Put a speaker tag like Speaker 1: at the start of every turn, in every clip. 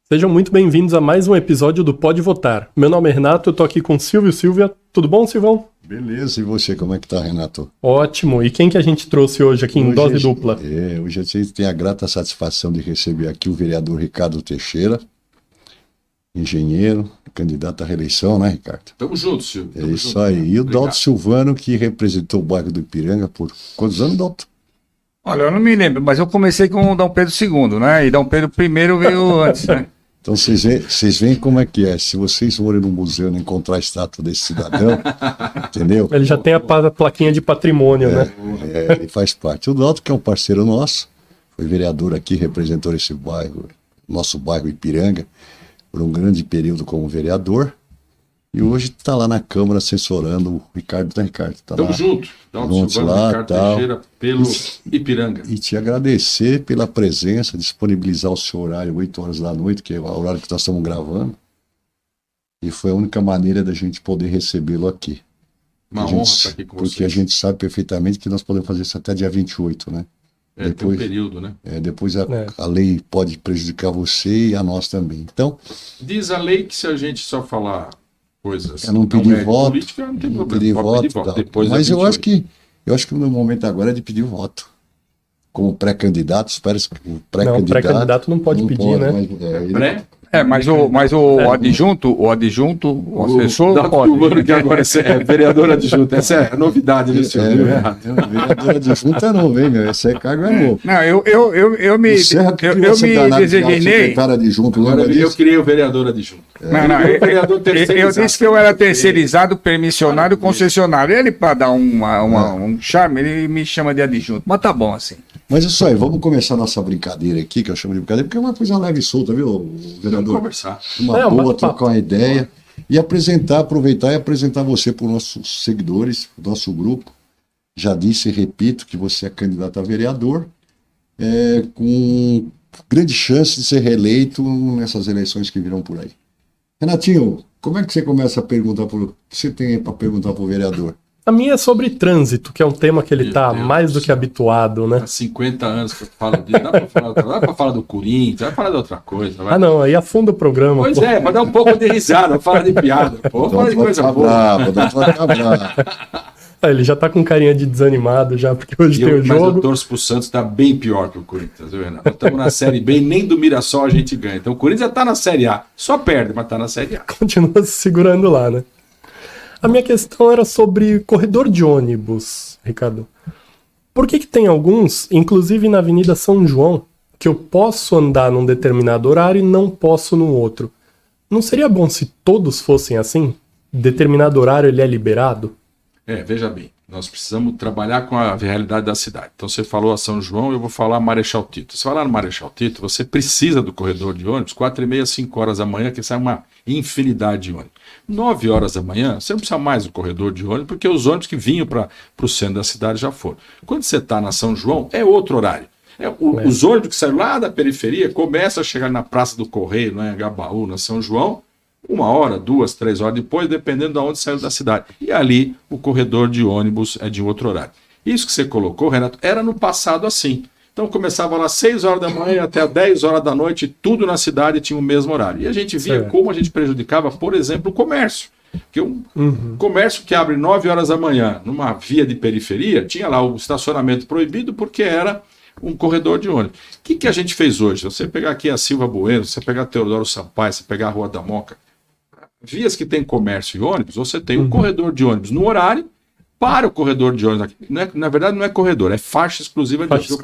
Speaker 1: Sejam muito bem-vindos a mais um episódio do Pode Votar. Meu nome é Renato, eu tô aqui com Silvio e Silvia. Tudo bom, Silvão?
Speaker 2: Beleza, e você, como é que tá, Renato?
Speaker 1: Ótimo. E quem que a gente trouxe hoje aqui em dose dupla?
Speaker 2: Hoje a gente tem a grata satisfação de receber aqui o vereador Ricardo Teixeira, engenheiro, candidato à reeleição, né, Ricardo?
Speaker 3: Tamo junto, Silvio.
Speaker 2: É isso aí. E o Dalto Silvano, que representou o bairro do Ipiranga por quantos anos, Dalto?
Speaker 4: Olha, eu não me lembro, mas eu comecei com o Dom Pedro II, né? E Dom Pedro I veio antes, né?
Speaker 2: Então vocês veem como é que é. Se vocês forem no museu e encontrar a estátua desse cidadão, entendeu?
Speaker 1: Ele já tem a plaquinha de patrimônio, né?
Speaker 2: Ele faz parte. O Dalto, que é um parceiro nosso, foi vereador aqui, representou esse bairro, nosso bairro Ipiranga, por um grande período como vereador. E hoje está lá na Câmara assessorando o Ricardo, né, Ricardo? Tá
Speaker 3: Tamo
Speaker 2: lá,
Speaker 3: junto. Dalto Silvano,
Speaker 2: lá,
Speaker 3: Ricardo
Speaker 2: tal.
Speaker 3: Teixeira, pelo Ipiranga.
Speaker 2: E te agradecer pela presença, disponibilizar o seu horário 8 horas da noite, que é o horário que nós estamos gravando. E foi a única maneira da gente poder recebê-lo aqui.
Speaker 3: Uma honra estar aqui com
Speaker 2: Porque
Speaker 3: vocês.
Speaker 2: a gente sabe perfeitamente que nós podemos fazer isso até dia 28, né?
Speaker 3: Tem um período, né?
Speaker 2: Depois a lei pode prejudicar você e a nós também. Então,
Speaker 3: Diz a lei que se a gente só falar coisas
Speaker 2: eu não pedi voto,
Speaker 3: política, não tem
Speaker 2: não
Speaker 3: problema.
Speaker 2: pedi
Speaker 3: Pode
Speaker 2: voto,
Speaker 3: pedir
Speaker 2: tal.
Speaker 3: Depois
Speaker 2: Mas
Speaker 3: da
Speaker 2: eu acho
Speaker 3: 28.
Speaker 2: que o meu momento agora é de pedir o voto. Como pré-candidato, espero que o
Speaker 1: Não, pré-candidato não pode pedir, né?
Speaker 2: Mas,
Speaker 4: Mas o adjunto, o assessor,
Speaker 3: Dalto
Speaker 4: pode.
Speaker 3: Silvano, que agora é vereador adjunto. Essa é a novidade, né, Silvio?
Speaker 2: vereador adjunto é novo, hein, meu? Esse cargo é novo.
Speaker 4: Não, eu me
Speaker 2: O Serra que queria ser danado de
Speaker 4: designei.
Speaker 2: secretário adjunto,
Speaker 3: Agora
Speaker 2: lembra
Speaker 3: eu
Speaker 2: disso?
Speaker 3: criei o vereador adjunto.
Speaker 4: Não,
Speaker 3: Ele é o vereador
Speaker 4: eu
Speaker 3: terceirizado.
Speaker 4: disse que eu era terceirizado, permissionário, concessionário. Ele, para dar um charme, ele me chama de adjunto. Mas tá bom assim.
Speaker 2: Mas isso aí, vamos começar nossa brincadeira aqui, que eu chamo de brincadeira, porque é uma coisa leve e solta, viu,
Speaker 3: Vamos
Speaker 2: vereador?
Speaker 3: conversar.
Speaker 2: Uma
Speaker 1: É, um
Speaker 2: boa,
Speaker 1: bate-papo.
Speaker 2: trocar uma ideia e aproveitar e apresentar você para os nossos seguidores, o nosso grupo. Já disse e repito que você é candidato a vereador, com grande chance de ser reeleito nessas eleições que virão por aí. Renatinho, como é que você começa a perguntar o que você tem para perguntar para o vereador?
Speaker 1: A minha é sobre trânsito, que é um tema que ele
Speaker 3: Meu
Speaker 1: tá
Speaker 3: Deus
Speaker 1: mais
Speaker 3: do
Speaker 1: do que
Speaker 3: céu.
Speaker 1: habituado, né?
Speaker 3: Há 50 anos que eu falo disso. Dá pra falar do Corinthians, vai falar de outra coisa. Vai.
Speaker 1: Ah, não, aí afunda o programa.
Speaker 3: Pois
Speaker 1: pô.
Speaker 3: é, pra dar um pouco de risada, fala de piada. Pô, fala de coisa boa.
Speaker 2: Bravo, vai ficar bravo.
Speaker 1: Ah, ele já tá com carinha de desanimado já, porque hoje tem o
Speaker 3: Mas eu
Speaker 1: jogo.
Speaker 3: torço pro Santos, tá bem pior que o Corinthians, viu, Renato? Nós estamos na Série B e nem do Mirassol a gente ganha. Então o Corinthians já tá na Série A. Só perde, mas tá na Série A.
Speaker 1: Continua se segurando lá, né? A minha questão era sobre corredor de ônibus, Ricardo. Por que tem alguns, inclusive na Avenida São João, que eu posso andar num determinado horário e não posso no outro? Não seria bom se todos fossem assim? Determinado horário ele é liberado?
Speaker 3: Veja bem, nós precisamos trabalhar com a realidade da cidade. Então você falou a São João, eu vou falar Marechal Tito. Você falar no Marechal Tito, você precisa do corredor de ônibus 4h30, 5 horas da manhã, que sai uma infinidade de ônibus. 9 horas da manhã, você não precisa mais do corredor de ônibus, porque os ônibus que vinham para o centro da cidade já foram. Quando você está na São João, é outro horário. Os ônibus que saem lá da periferia começam a chegar na Praça do Correio, em Agabaú, na São João, 1 hora, 2, 3 horas depois, dependendo de onde saiu da cidade. E ali o corredor de ônibus é de outro horário. Isso que você colocou, Renato, era no passado assim. Então começava lá às 6 horas da manhã até 10 horas da noite, tudo na cidade tinha o mesmo horário. E a gente via como a gente prejudicava, por exemplo, o comércio. Porque comércio que abre 9 horas da manhã numa via de periferia, tinha lá o estacionamento proibido porque era um corredor de ônibus. O que a gente fez hoje? Você pegar aqui a Silva Bueno, você pegar a Teodoro Sampaio, você pegar a Rua da Moca, vias que tem comércio e ônibus, você tem um corredor de ônibus no horário para o corredor de ônibus. Na verdade, não é corredor, é faixa exclusiva de ônibus. O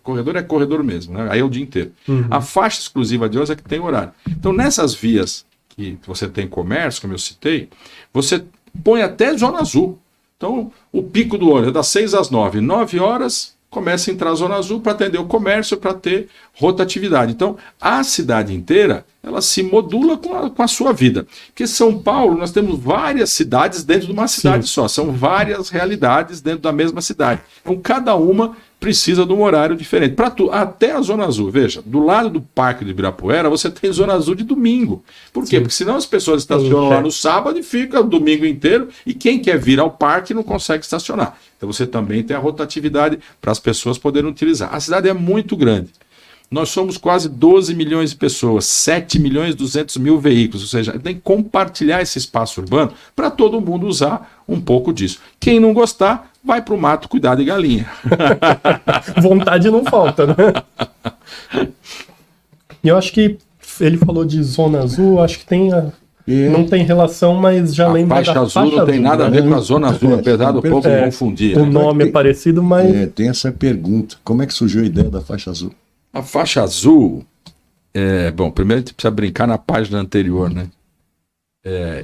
Speaker 3: corredor é corredor mesmo, né? Aí é o dia inteiro. A faixa exclusiva de ônibus é que tem horário. Então, nessas vias que você tem comércio, como eu citei, você põe até zona azul. Então, o pico do ônibus é das 6 às 9. 9 horas, começa a entrar a zona azul para atender o comércio, para ter rotatividade. Então, a cidade inteira, ela se modula com a sua vida. Porque São Paulo, nós temos várias cidades dentro de uma cidade só. São várias realidades dentro da mesma cidade. Então, cada uma precisa de um horário diferente. Até a Zona Azul, veja, do lado do Parque de Ibirapuera, você tem Zona Azul de domingo. Por quê? Porque senão as pessoas estacionam lá no sábado e ficam o domingo inteiro, e quem quer vir ao parque não consegue estacionar. Então você também tem a rotatividade para as pessoas poderem utilizar. A cidade é muito grande. nós somos quase 12 milhões de pessoas, 7 milhões e 200 mil veículos, ou seja, tem que compartilhar esse espaço urbano para todo mundo usar um pouco disso. Quem não gostar, vai para o mato cuidar de galinha.
Speaker 1: Vontade não falta, né? E eu acho que ele falou de zona azul, acho que tem não tem relação, mas já lembra
Speaker 3: faixa
Speaker 1: da
Speaker 3: azul
Speaker 1: faixa
Speaker 3: não tem nada a ver com a zona azul, apesar do povo
Speaker 1: É,
Speaker 3: confundir.
Speaker 1: o
Speaker 3: né?
Speaker 1: nome é parecido, mas
Speaker 2: Tem essa pergunta. Como é que surgiu a ideia da faixa azul?
Speaker 3: A faixa azul, bom, primeiro a gente precisa brincar na página anterior, né?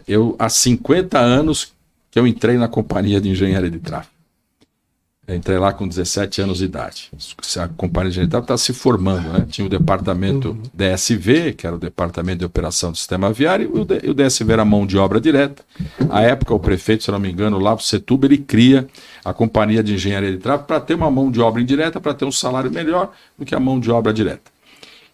Speaker 3: Eu, há 50 anos que eu entrei na companhia de engenharia de tráfego. Eu entrei lá com 17 anos de idade. A companhia de engenharia de tráfego estava se formando, né? Tinha o departamento DSV, que era o departamento de operação do sistema viário, e o DSV era mão de obra direta. À época, o prefeito, se não me engano, lá, o Setúbal, ele cria a companhia de engenharia de tráfego para ter uma mão de obra indireta, para ter um salário melhor do que a mão de obra direta.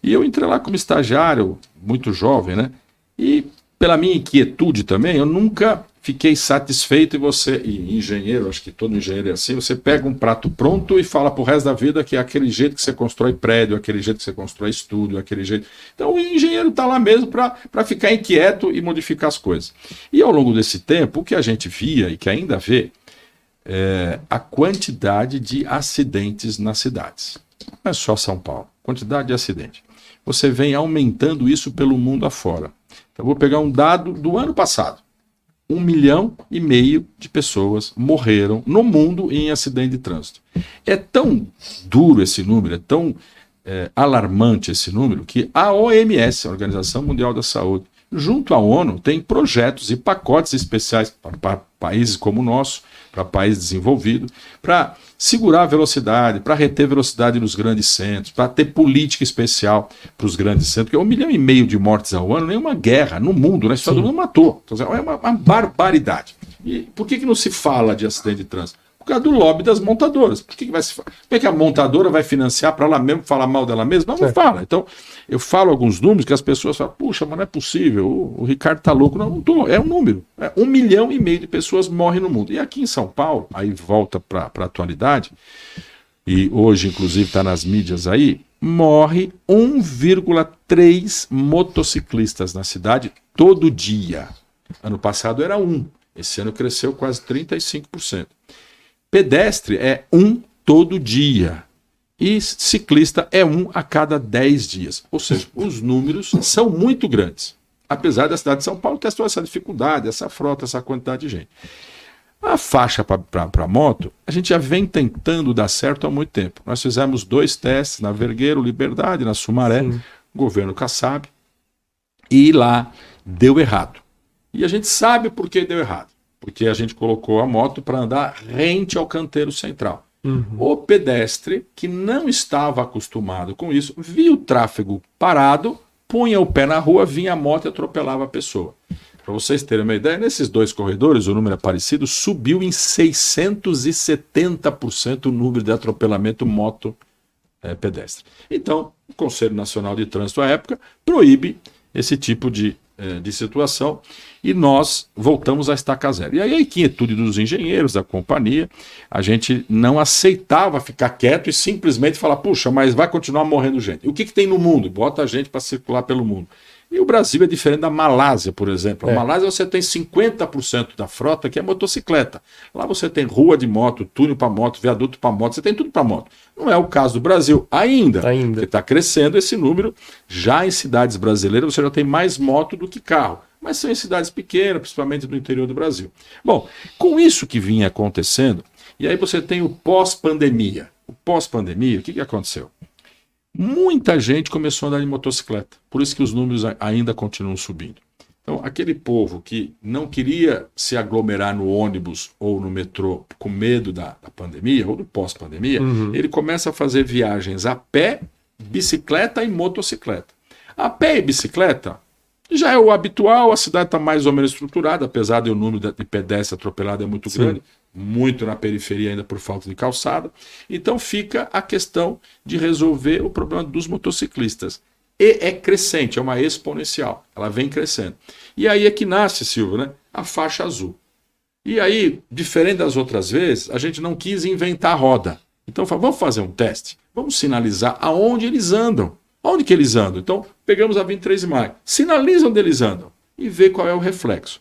Speaker 3: E eu entrei lá como estagiário, muito jovem, né? E pela minha inquietude também, eu nunca fiquei satisfeito e engenheiro, acho que todo engenheiro é assim, você pega um prato pronto e fala pro resto da vida que é aquele jeito que você constrói prédio, aquele jeito que você constrói estúdio, aquele jeito... Então o engenheiro está lá mesmo para ficar inquieto e modificar as coisas. E ao longo desse tempo, o que a gente via e que ainda vê, a quantidade de acidentes nas cidades. Não é só São Paulo, quantidade de acidente. Você vem aumentando isso pelo mundo afora. Então, eu vou pegar um dado do ano passado. 1,5 milhão de pessoas morreram no mundo em acidente de trânsito. É tão duro esse número, é tão alarmante esse número, que a OMS, a Organização Mundial da Saúde, junto à ONU, tem projetos e pacotes especiais para países como o nosso, para países desenvolvidos, para segurar a velocidade, para reter velocidade nos grandes centros, para ter política especial para os grandes centros, porque 1,5 milhão de mortes ao ano, nenhuma guerra no mundo, né? Isso todo mundo matou. Então, é uma barbaridade. E por que não se fala de acidente de trânsito? Por causa do lobby das montadoras. Por que vai se falar? Como é que a montadora vai financiar para ela mesmo falar mal dela mesma? Não fala. Então, eu falo alguns números que as pessoas falam, puxa, mas não é possível, o Ricardo tá louco. Não tô, é um número. 1,5 milhão de pessoas morrem no mundo. E aqui em São Paulo, aí volta para a atualidade, e hoje, inclusive, está nas mídias aí, morre 1,3 motociclistas na cidade todo dia. Ano passado era 1. Esse ano cresceu quase 35%. Pedestre é 1 todo dia. E ciclista é 1 a cada 10 dias. Ou seja, os números são muito grandes. Apesar da cidade de São Paulo ter essa dificuldade, essa frota, essa quantidade de gente. A faixa para moto, a gente já vem tentando dar certo há muito tempo. Nós fizemos 2 testes na Vergueiro, Liberdade, na Sumaré, governo Kassab, e lá deu errado. E a gente sabe por que deu errado. Porque a gente colocou a moto para andar rente ao canteiro central. O pedestre, que não estava acostumado com isso, via o tráfego parado, punha o pé na rua, vinha a moto e atropelava a pessoa. Para vocês terem uma ideia, nesses 2 corredores, o número é parecido, subiu em 670% o número de atropelamento moto-pedestre. Então, o Conselho Nacional de Trânsito, à época, proíbe esse tipo de situação, e nós voltamos a estaca zero. E aí a inquietude dos engenheiros, da companhia, a gente não aceitava ficar quieto e simplesmente falar, puxa, mas vai continuar morrendo gente. E o que tem no mundo? Bota a gente para circular pelo mundo. E o Brasil é diferente da Malásia, por exemplo. A Malásia você tem 50% da frota que é motocicleta. Lá você tem rua de moto, túnel para moto, viaduto para moto, você tem tudo para moto. Não é o caso do Brasil ainda. Porque está crescendo esse número. Já em cidades brasileiras você já tem mais moto do que carro. Mas são em cidades pequenas, principalmente do interior do Brasil. Bom, com isso que vinha acontecendo, e aí você tem o pós-pandemia. O pós-pandemia, o que aconteceu? Muita gente começou a andar de motocicleta, por isso que os números ainda continuam subindo. Então, aquele povo que não queria se aglomerar no ônibus ou no metrô com medo da pandemia ou do pós-pandemia, ele começa a fazer viagens a pé, bicicleta e motocicleta. A pé e bicicleta já é o habitual, a cidade está mais ou menos estruturada, apesar de o número de pedestres atropelados é muito grande, muito na periferia ainda por falta de calçada. Então fica a questão de resolver o problema dos motociclistas. E é crescente, é uma exponencial, ela vem crescendo. E aí é que nasce, Silvio, né? A faixa azul. E aí, diferente das outras vezes, a gente não quis inventar a roda. Então vamos fazer um teste, vamos sinalizar aonde eles andam. Onde que eles andam? Então, pegamos a 23 de maio, sinaliza onde eles andam e vê qual é o reflexo.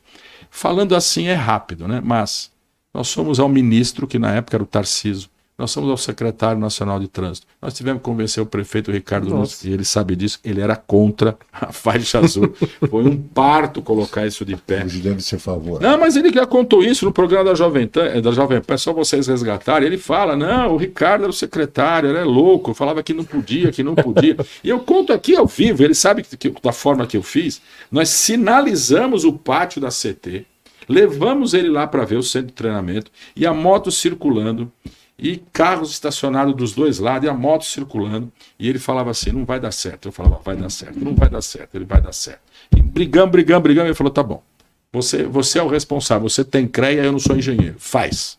Speaker 3: Falando assim é rápido, né? Mas nós fomos ao ministro, que na época era o Tarcísio, nós fomos ao secretário nacional de trânsito, nós tivemos que convencer o prefeito Ricardo Nunes, e ele sabe disso, ele era contra a faixa azul. Foi um parto colocar isso de pé.
Speaker 2: Hoje deve ser favorável.
Speaker 3: Não, mas ele já contou isso no programa da Jovem Pan, é só vocês resgatarem. Ele fala, não, o Ricardo era o secretário, ele é louco, falava que não podia, que não podia. E eu conto aqui ao vivo, ele sabe que da forma que eu fiz, nós sinalizamos o pátio da CT, levamos ele lá para ver o centro de treinamento, e a moto circulando, e carros estacionados dos dois lados, e a moto circulando, e ele falava assim, não vai dar certo. Eu falava, vai dar certo, não vai dar certo, ele vai dar certo. E brigamos, e ele falou, tá bom, você é o responsável, você tem CREA, eu não sou engenheiro, faz.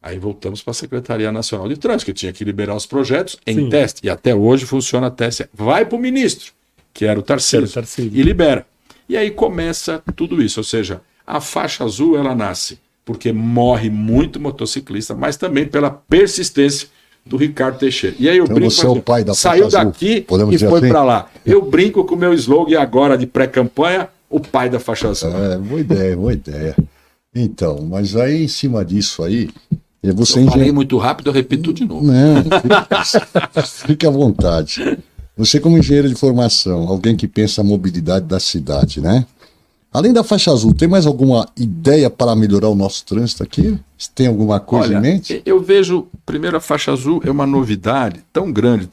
Speaker 3: Aí voltamos para a Secretaria Nacional de Trânsito, que tinha que liberar os projetos em teste, e até hoje funciona a teste. Vai para o ministro, que era o Tarcísio, e libera. E aí começa tudo isso, ou seja, a faixa azul ela nasce porque morre muito motociclista, mas também pela persistência do Ricardo Teixeira. E aí eu
Speaker 2: então
Speaker 3: brinco,
Speaker 2: você é o pai da
Speaker 3: saiu
Speaker 2: faixa azul.
Speaker 3: daqui
Speaker 2: Podemos
Speaker 3: e
Speaker 2: dizer
Speaker 3: foi
Speaker 2: assim?
Speaker 3: para lá. Eu brinco com o meu slogan agora de pré-campanha, o pai da faixa azul.
Speaker 2: Boa ideia, boa ideia. Então, mas aí em cima disso aí, você
Speaker 3: Eu falei muito rápido, eu repito de novo.
Speaker 2: Não, fique à vontade. Você como engenheiro de formação, alguém que pensa a mobilidade da cidade, né? Além da faixa azul, tem mais alguma ideia para melhorar o nosso trânsito aqui? Você tem alguma coisa em mente?
Speaker 3: Eu vejo, primeiro, a faixa azul é uma novidade tão grande,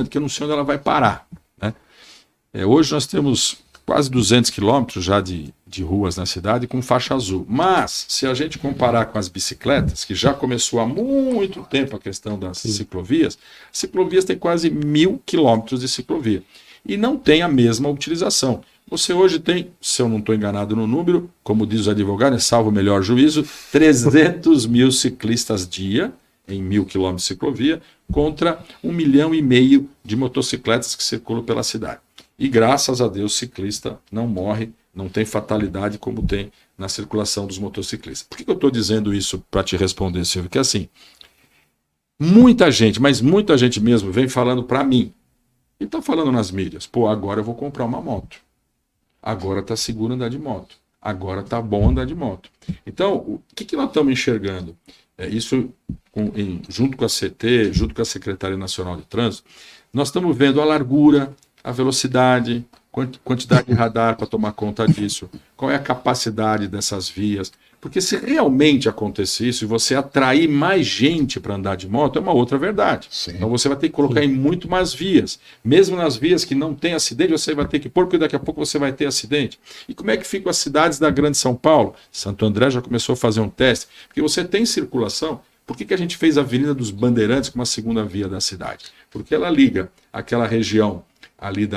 Speaker 3: que eu não sei onde ela vai parar, né? Hoje nós temos quase 200 quilômetros já de ruas na cidade com faixa azul. Mas, se a gente comparar com as bicicletas, que já começou há muito tempo a questão das ciclovias têm quase 1.000 quilômetros de ciclovia. E não tem a mesma utilização. Você hoje tem, se eu não estou enganado no número, como diz os advogados, salvo o melhor juízo, 300 mil ciclistas dia, em 1.000 quilômetros de ciclovia, contra 1,5 milhão de motocicletas que circulam pela cidade. E graças a Deus, o ciclista não morre, não tem fatalidade como tem na circulação dos motociclistas. Por que eu estou dizendo isso para te responder, Silvio? Porque assim, muita gente, mas muita gente mesmo, vem falando para mim, e está falando nas mídias, pô, agora eu vou comprar uma moto. Agora está seguro andar de moto. Agora está bom andar de moto. Então, o que nós estamos enxergando? Isso junto com a CT, junto com a Secretaria Nacional de Trânsito, nós estamos vendo a largura, a velocidade, quantidade de radar para tomar conta disso, qual é a capacidade dessas vias. Porque se realmente acontecer isso e você atrair mais gente para andar de moto, é uma outra verdade.
Speaker 2: Sim.
Speaker 3: Então você vai ter que colocar em muito mais vias. Mesmo nas vias que não tem acidente, você vai ter que pôr, porque daqui a pouco você vai ter acidente. E como é que ficam as cidades da Grande São Paulo? Santo André já começou a fazer um teste. Porque você tem circulação. Por que a gente fez a Avenida dos Bandeirantes como a segunda via da cidade? Porque ela liga aquela região ali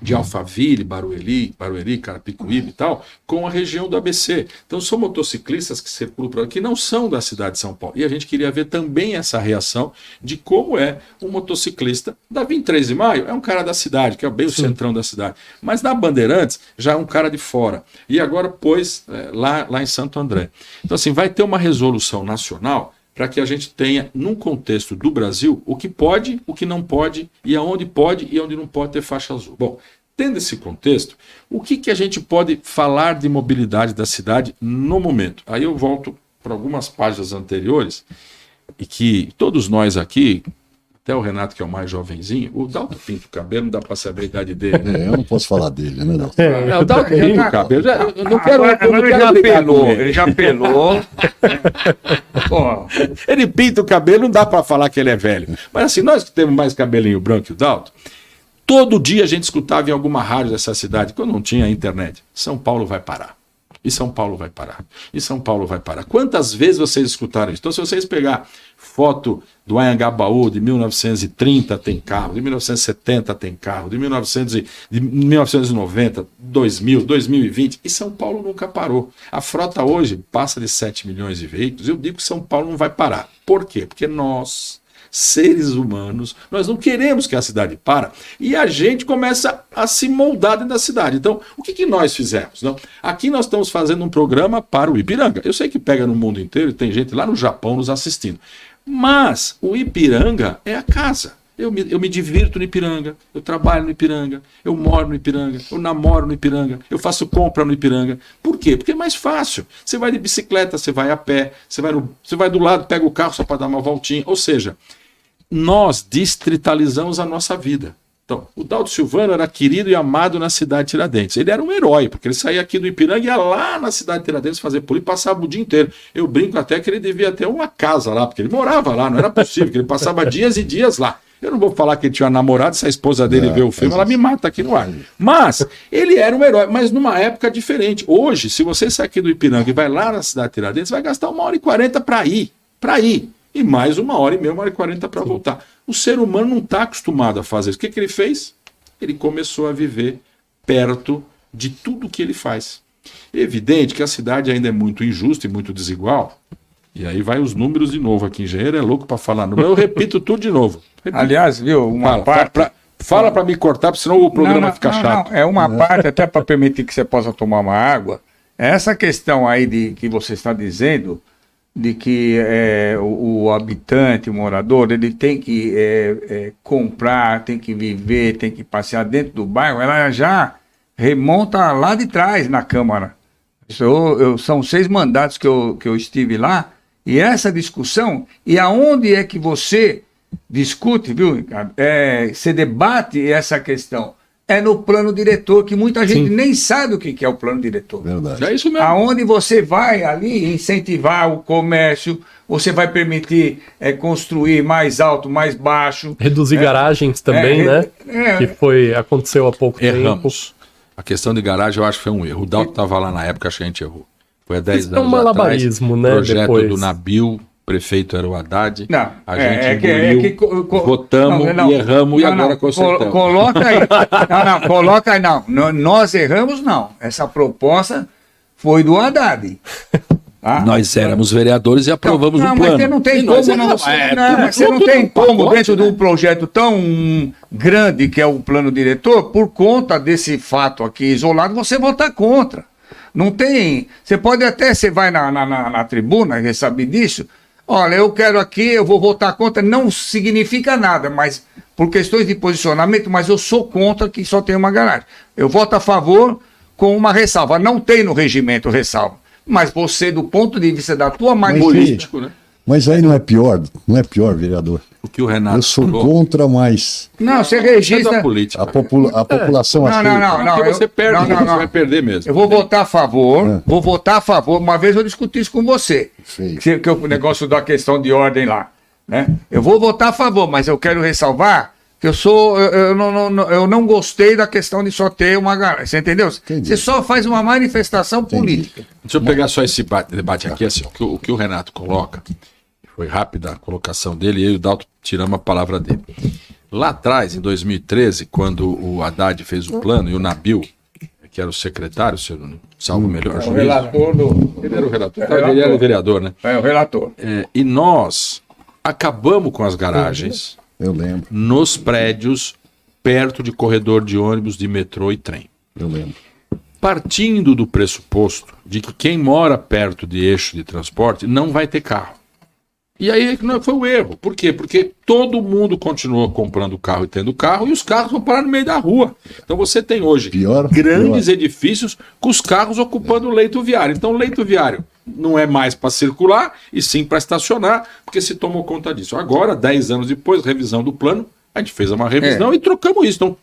Speaker 3: de Alphaville, Barueri, Carapicuíba e tal, com a região do ABC. Então são motociclistas que circulam por aqui, que não são da cidade de São Paulo. E a gente queria ver também essa reação de como é um motociclista da 23 de maio. É um cara da cidade, que é bem o centrão da cidade. Mas na Bandeirantes já é um cara de fora. E agora pôs lá em Santo André. Então assim, vai ter uma resolução nacional para que a gente tenha, num contexto do Brasil, o que pode, o que não pode, e aonde pode e onde não pode ter faixa azul. Bom, tendo esse contexto, o que a gente pode falar de mobilidade da cidade no momento? Aí eu volto para algumas páginas anteriores, e que todos nós aqui, até o Renato, que é o mais jovenzinho, o Dalto pinta o cabelo, não dá para saber a idade dele. Né?
Speaker 2: Eu não posso falar dele, né? Não.
Speaker 3: O Dalto pinta o cabelo. Eu não quero,
Speaker 4: ele já pelou. Pô.
Speaker 3: Ele pinta o cabelo, não dá para falar que ele é velho. Mas assim, nós que temos mais cabelinho branco que o Dalto, todo dia a gente escutava em alguma rádio dessa cidade, quando não tinha internet, São Paulo vai parar. E São Paulo vai parar. E São Paulo vai parar. Quantas vezes vocês escutaram isso? Então, se vocês pegar foto do Anhangabaú de 1930 tem carro, de 1970 tem carro, de 1990, 2000, 2020, e São Paulo nunca parou. A frota hoje passa de 7 milhões de veículos. Eu digo que São Paulo não vai parar. Por quê? Porque nós seres humanos, nós não queremos que a cidade para, e a gente começa a se moldar dentro da cidade. Então, o que nós fizemos? Não? Aqui nós estamos fazendo um programa para o Ipiranga. Eu sei que pega no mundo inteiro e tem gente lá no Japão nos assistindo. Mas o Ipiranga é a casa. Eu me divirto no Ipiranga, eu trabalho no Ipiranga, eu moro no Ipiranga, eu namoro no Ipiranga, eu faço compra no Ipiranga. Por quê? Porque é mais fácil. Você vai de bicicleta, você vai a pé, você vai do lado, pega o carro só para dar uma voltinha. Ou seja, nós distritalizamos a nossa vida. Então, o Daldo Silvano era querido e amado na cidade de Tiradentes. Ele era um herói, porque ele saía aqui do Ipiranga e ia lá na cidade de Tiradentes fazer política e passava o dia inteiro. Eu brinco até que ele devia ter uma casa lá, porque ele morava lá, não era possível, que ele passava dias e dias lá. Eu não vou falar que ele tinha uma namorada, se a esposa dele vê o filme, ela me mata aqui no ar. Mas ele era um herói, mas numa época diferente. Hoje, se você sair aqui do Ipiranga e vai lá na cidade de Tiradentes, você vai gastar 1h40 para ir. E mais 1h30, 1h40 para voltar. O ser humano não está acostumado a fazer isso. O que ele fez? Ele começou a viver perto de tudo que ele faz. É evidente que a cidade ainda é muito injusta e muito desigual. E aí vai os números de novo aqui. Engenheiro é louco para falar número. Eu repito tudo de novo.
Speaker 4: Aliás, viu, uma parte...
Speaker 3: Fala para me cortar, porque senão o programa fica chato.
Speaker 4: Não. É uma parte, até para permitir que você possa tomar uma água. Essa questão aí de que você está dizendo, de que o habitante, o morador, ele tem que comprar, tem que viver, tem que passear dentro do bairro, ela já remonta lá de trás na Câmara. São 6 mandatos que eu estive lá, e essa discussão, e aonde é que você discute, viu, Ricardo? Você debate essa questão. É no plano diretor, que muita gente nem sabe o que é o plano diretor.
Speaker 2: Verdade.
Speaker 3: É isso mesmo.
Speaker 4: Aonde você vai ali incentivar o comércio, você vai permitir construir mais alto, mais baixo.
Speaker 1: Reduzir garagens também, né? Que aconteceu há pouco tempo.
Speaker 3: A questão de garagem eu acho que foi um erro. O Dalton estava lá na época, acho que a gente errou. Foi há 10
Speaker 1: Isso
Speaker 3: anos
Speaker 1: é um malabarismo,
Speaker 3: atrás.
Speaker 1: né?
Speaker 3: Projeto
Speaker 1: Depois.
Speaker 3: do Nabil, prefeito era o Haddad.
Speaker 4: Não,
Speaker 3: a gente votamos
Speaker 4: não,
Speaker 3: e erramos e agora consertamos.
Speaker 4: Coloca aí. Coloca aí, não. Nós erramos, não. Essa proposta foi do Haddad. Tá?
Speaker 3: Nós éramos vereadores e aprovamos o plano.
Speaker 4: Mas você não tem você não tem como, dentro de um projeto tão grande que é o plano diretor, por conta desse fato aqui isolado, você votar contra. Não tem. Você pode até, você vai na tribuna, você sabe disso. Olha, eu quero aqui, eu vou votar contra. Não significa nada, mas por questões de posicionamento, mas eu sou contra que só tem uma garagem. Eu voto a favor com uma ressalva. Não tem no regimento ressalva. Mas você, do ponto de vista da tua
Speaker 3: político, né?
Speaker 2: Mas aí não é pior, vereador.
Speaker 3: O que o Renato
Speaker 2: Eu sou contra, mas
Speaker 4: não, você registra
Speaker 3: política.
Speaker 2: a população
Speaker 4: Não,
Speaker 3: porque você perde, você vai perder mesmo.
Speaker 4: Eu vou votar a favor, Uma vez eu discuti isso com você. Que o negócio da questão de ordem lá, né? Eu vou votar a favor, mas eu quero ressalvar que eu não gostei da questão de só ter uma garagem. Você entendeu?
Speaker 2: Entendi.
Speaker 4: Você só faz uma manifestação política.
Speaker 3: Deixa eu pegar só esse debate aqui, assim, o que o Renato coloca, foi rápida a colocação dele, e eu e o Dalton tiramos a palavra dele. Lá atrás, em 2013, quando o Haddad fez o plano, e o Nabil, que era o secretário, se eu não salvo melhor,
Speaker 4: O relator
Speaker 3: ele era o relator, ele era o vereador, né?
Speaker 4: É, o relator.
Speaker 3: E nós acabamos com as garagens
Speaker 2: Eu lembro.
Speaker 3: nos prédios perto de corredor de ônibus, de metrô e trem.
Speaker 2: Eu lembro.
Speaker 3: Partindo do pressuposto de que quem mora perto de eixo de transporte não vai ter carro. E aí foi o erro. Por quê? Porque todo mundo continuou comprando carro e tendo carro, e os carros vão parar no meio da rua. Então você tem hoje grandes edifícios com os carros ocupando o leito viário. Então o leito viário não é mais para circular, e sim para estacionar, porque se tomou conta disso. Agora, 10 anos depois, revisão do plano, a gente fez uma revisão e trocamos isso. Então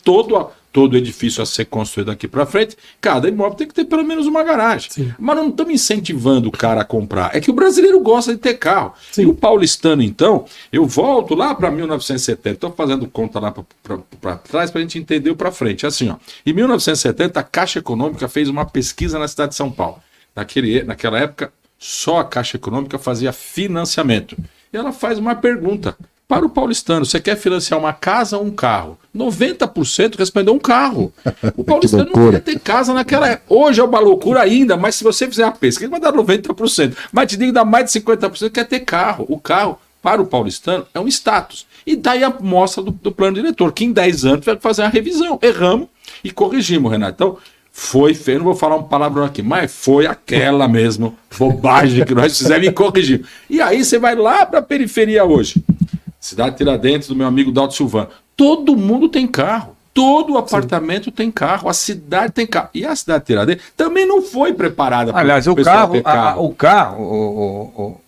Speaker 3: todo edifício a ser construído daqui para frente, cada imóvel tem que ter pelo menos uma garagem. Sim. Mas não estamos incentivando o cara a comprar. É que o brasileiro gosta de ter carro. Sim. E o paulistano, então, eu volto lá para 1970. Estou fazendo conta lá para trás para a gente entender o para frente. Assim, ó, em 1970, a Caixa Econômica fez uma pesquisa na cidade de São Paulo. Naquela época, só a Caixa Econômica fazia financiamento. E ela faz uma pergunta para o paulistano: você quer financiar uma casa ou um carro? 90% respondeu um carro. O paulistano não quer ter casa naquela época. Hoje é uma loucura ainda, mas se você fizer a pesquisa, vai dar 90%. Mas te digo, dá mais de 50% quer ter carro. O carro para o paulistano, é um status. E daí a mostra do plano diretor, que em 10 anos vai fazer uma revisão. Erramos e corrigimos, Renato. Então, foi feio, não vou falar um palavrão aqui, mas foi aquela mesmo bobagem que nós fizemos e corrigimos. E aí você vai lá para a periferia hoje. Cidade Tiradentes, do meu amigo Dalto Silvano. Todo mundo tem carro. Todo apartamento tem carro. A cidade tem carro. E a cidade Tiradentes também não foi preparada para
Speaker 4: aliás, o carro,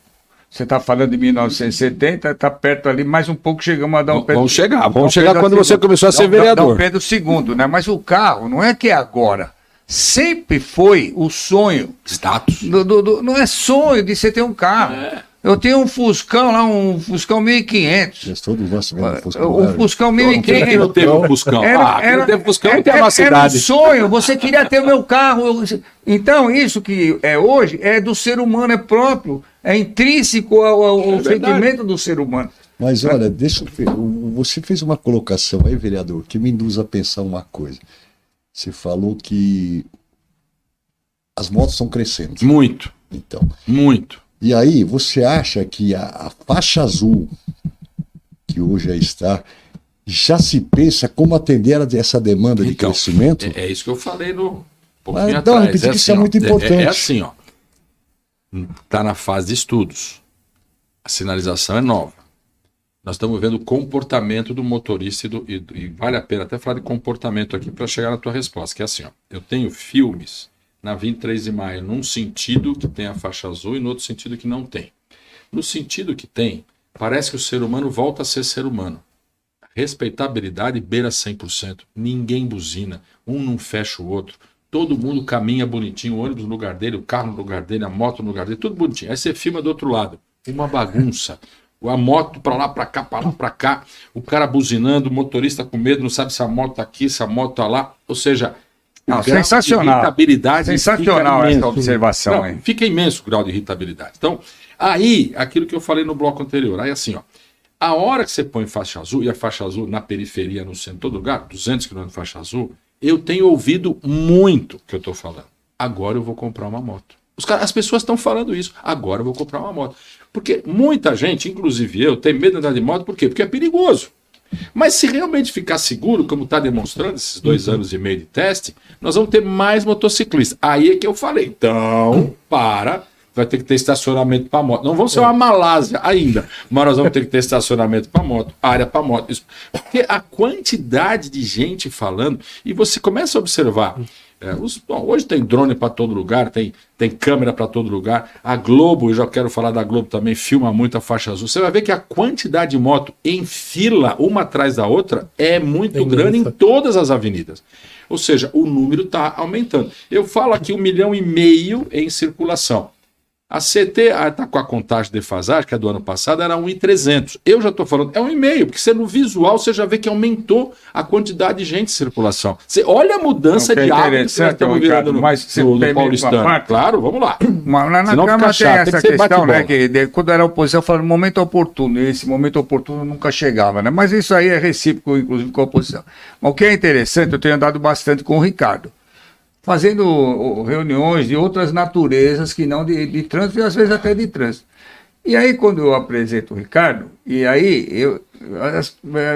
Speaker 4: você está falando de 1970, está perto ali, mais um pouco chegamos a Dom Pedro.
Speaker 3: Vamos chegar quando você começou a ser vereador.
Speaker 4: Dom Pedro II, né? Mas o carro não é que é agora. Sempre foi o sonho.
Speaker 3: Status.
Speaker 4: Não é sonho de você ter um carro. Eu tenho um Fuscão lá, um Fuscão 1500. Um Fuscão 1500.
Speaker 3: Quem não teve um Fuscão? Quem não teve Fuscão não tem a nossa cidade.
Speaker 4: Era um sonho, você queria ter o meu carro. Então, isso que é hoje é do ser humano, é próprio, é intrínseco ao sentimento do ser humano.
Speaker 2: Mas olha, deixa eu ver. Você fez uma colocação aí, vereador, que me induz a pensar uma coisa. Você falou que as motos estão crescendo.
Speaker 3: Muito.
Speaker 2: Então.
Speaker 3: Muito.
Speaker 2: E aí, você acha que a faixa azul, que hoje está, já se pensa como atender a essa demanda de crescimento?
Speaker 3: É isso que eu falei no
Speaker 2: pouquinho atrás. Isso é muito importante.
Speaker 3: É assim, ó. Está na fase de estudos. A sinalização é nova. Nós estamos vendo o comportamento do motorista e vale a pena até falar de comportamento aqui para chegar na tua resposta, que é assim, ó. Eu tenho filmes na 23 de maio, num sentido que tem a faixa azul e no outro sentido que não tem. No sentido que tem, parece que o ser humano volta a ser ser humano. Respeitabilidade beira 100%. Ninguém buzina, um não fecha o outro. Todo mundo caminha bonitinho, o ônibus no lugar dele, o carro no lugar dele, a moto no lugar dele, tudo bonitinho. Aí você filma do outro lado, uma bagunça. A moto para lá, para cá, para lá, para cá. O cara buzinando, o motorista com medo, não sabe se a moto tá aqui, se a moto tá lá. Ou seja...
Speaker 4: sensacional.
Speaker 3: Sensacional
Speaker 4: essa observação.
Speaker 3: Não, fica imenso o grau de irritabilidade. Então, aí, aquilo que eu falei no bloco anterior, aí assim, ó, a hora que você põe faixa azul, e a faixa azul na periferia, no centro, em todo lugar, 200 km de faixa azul, eu tenho ouvido muito o que eu estou falando. Agora eu vou comprar uma moto. As pessoas estão falando isso. Agora eu vou comprar uma moto. Porque muita gente, inclusive eu, tem medo de andar de moto, por quê? Porque é perigoso. Mas se realmente ficar seguro, como está demonstrando esses 2 anos e meio de teste, nós vamos ter mais motociclistas. Aí é que eu falei, então, vai ter que ter estacionamento para moto. Não vamos ser uma Malásia ainda, mas nós vamos ter que ter estacionamento para moto, área para moto. Isso. Porque a quantidade de gente falando, e você começa a observar, hoje tem drone para todo lugar, tem câmera para todo lugar. A Globo, eu já quero falar da Globo também, filma muito a faixa azul. Você vai ver que a quantidade de moto em fila, uma atrás da outra, é muito grande em todas as avenidas. Ou seja, o número está aumentando. Eu falo aqui 1,5 milhão em circulação. A CT está com a contagem de defasagem, que é do ano passado, era 1.300. Eu já estou falando, é 1,5, porque no visual você já vê que aumentou a quantidade de gente em circulação. Você olha a mudança de hábito que nós estamos virando no paulistano. Claro, vamos lá.
Speaker 4: Mas na Câmara tem essa questão, né, que quando era oposição, falava momento oportuno, e esse momento oportuno nunca chegava, né? Mas isso aí é recíproco, inclusive, com a oposição. Mas o que é interessante, eu tenho andado bastante com o Ricardo, fazendo reuniões de outras naturezas que não de trânsito e às vezes até de trânsito. E aí quando eu apresento o Ricardo, e aí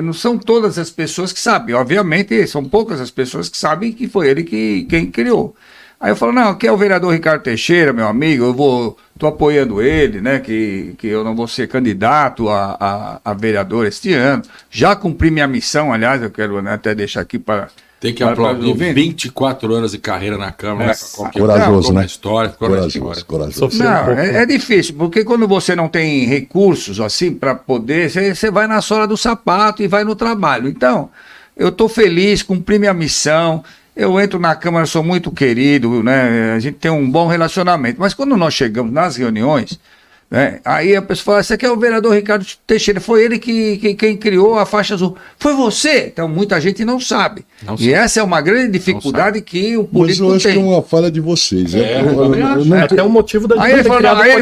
Speaker 4: não são todas as pessoas que sabem, obviamente são poucas as pessoas que sabem que foi ele quem criou. Aí eu falo, não, aqui é o vereador Ricardo Teixeira, meu amigo, estou apoiando ele, né, que eu não vou ser candidato a vereador este ano, já cumpri minha missão, aliás, eu quero até deixar aqui para...
Speaker 3: Tem que aplaudir 24 anos de carreira na Câmara.
Speaker 2: Corajoso, né?
Speaker 3: Corajoso.
Speaker 4: Não, é difícil, porque quando você não tem recursos assim para poder, você vai na sola do sapato e vai no trabalho. Então, eu estou feliz, cumpri minha missão, eu entro na Câmara, sou muito querido, né? A gente tem um bom relacionamento. Mas quando nós chegamos nas reuniões, né, aí a pessoa fala, esse aqui é o vereador Ricardo Teixeira, foi ele quem criou a faixa azul. Foi você? Então muita gente não sabe. E essa é uma grande dificuldade que o político tem.
Speaker 2: Mas eu acho que é uma falha de vocês.
Speaker 1: Até o motivo da
Speaker 4: Aí ele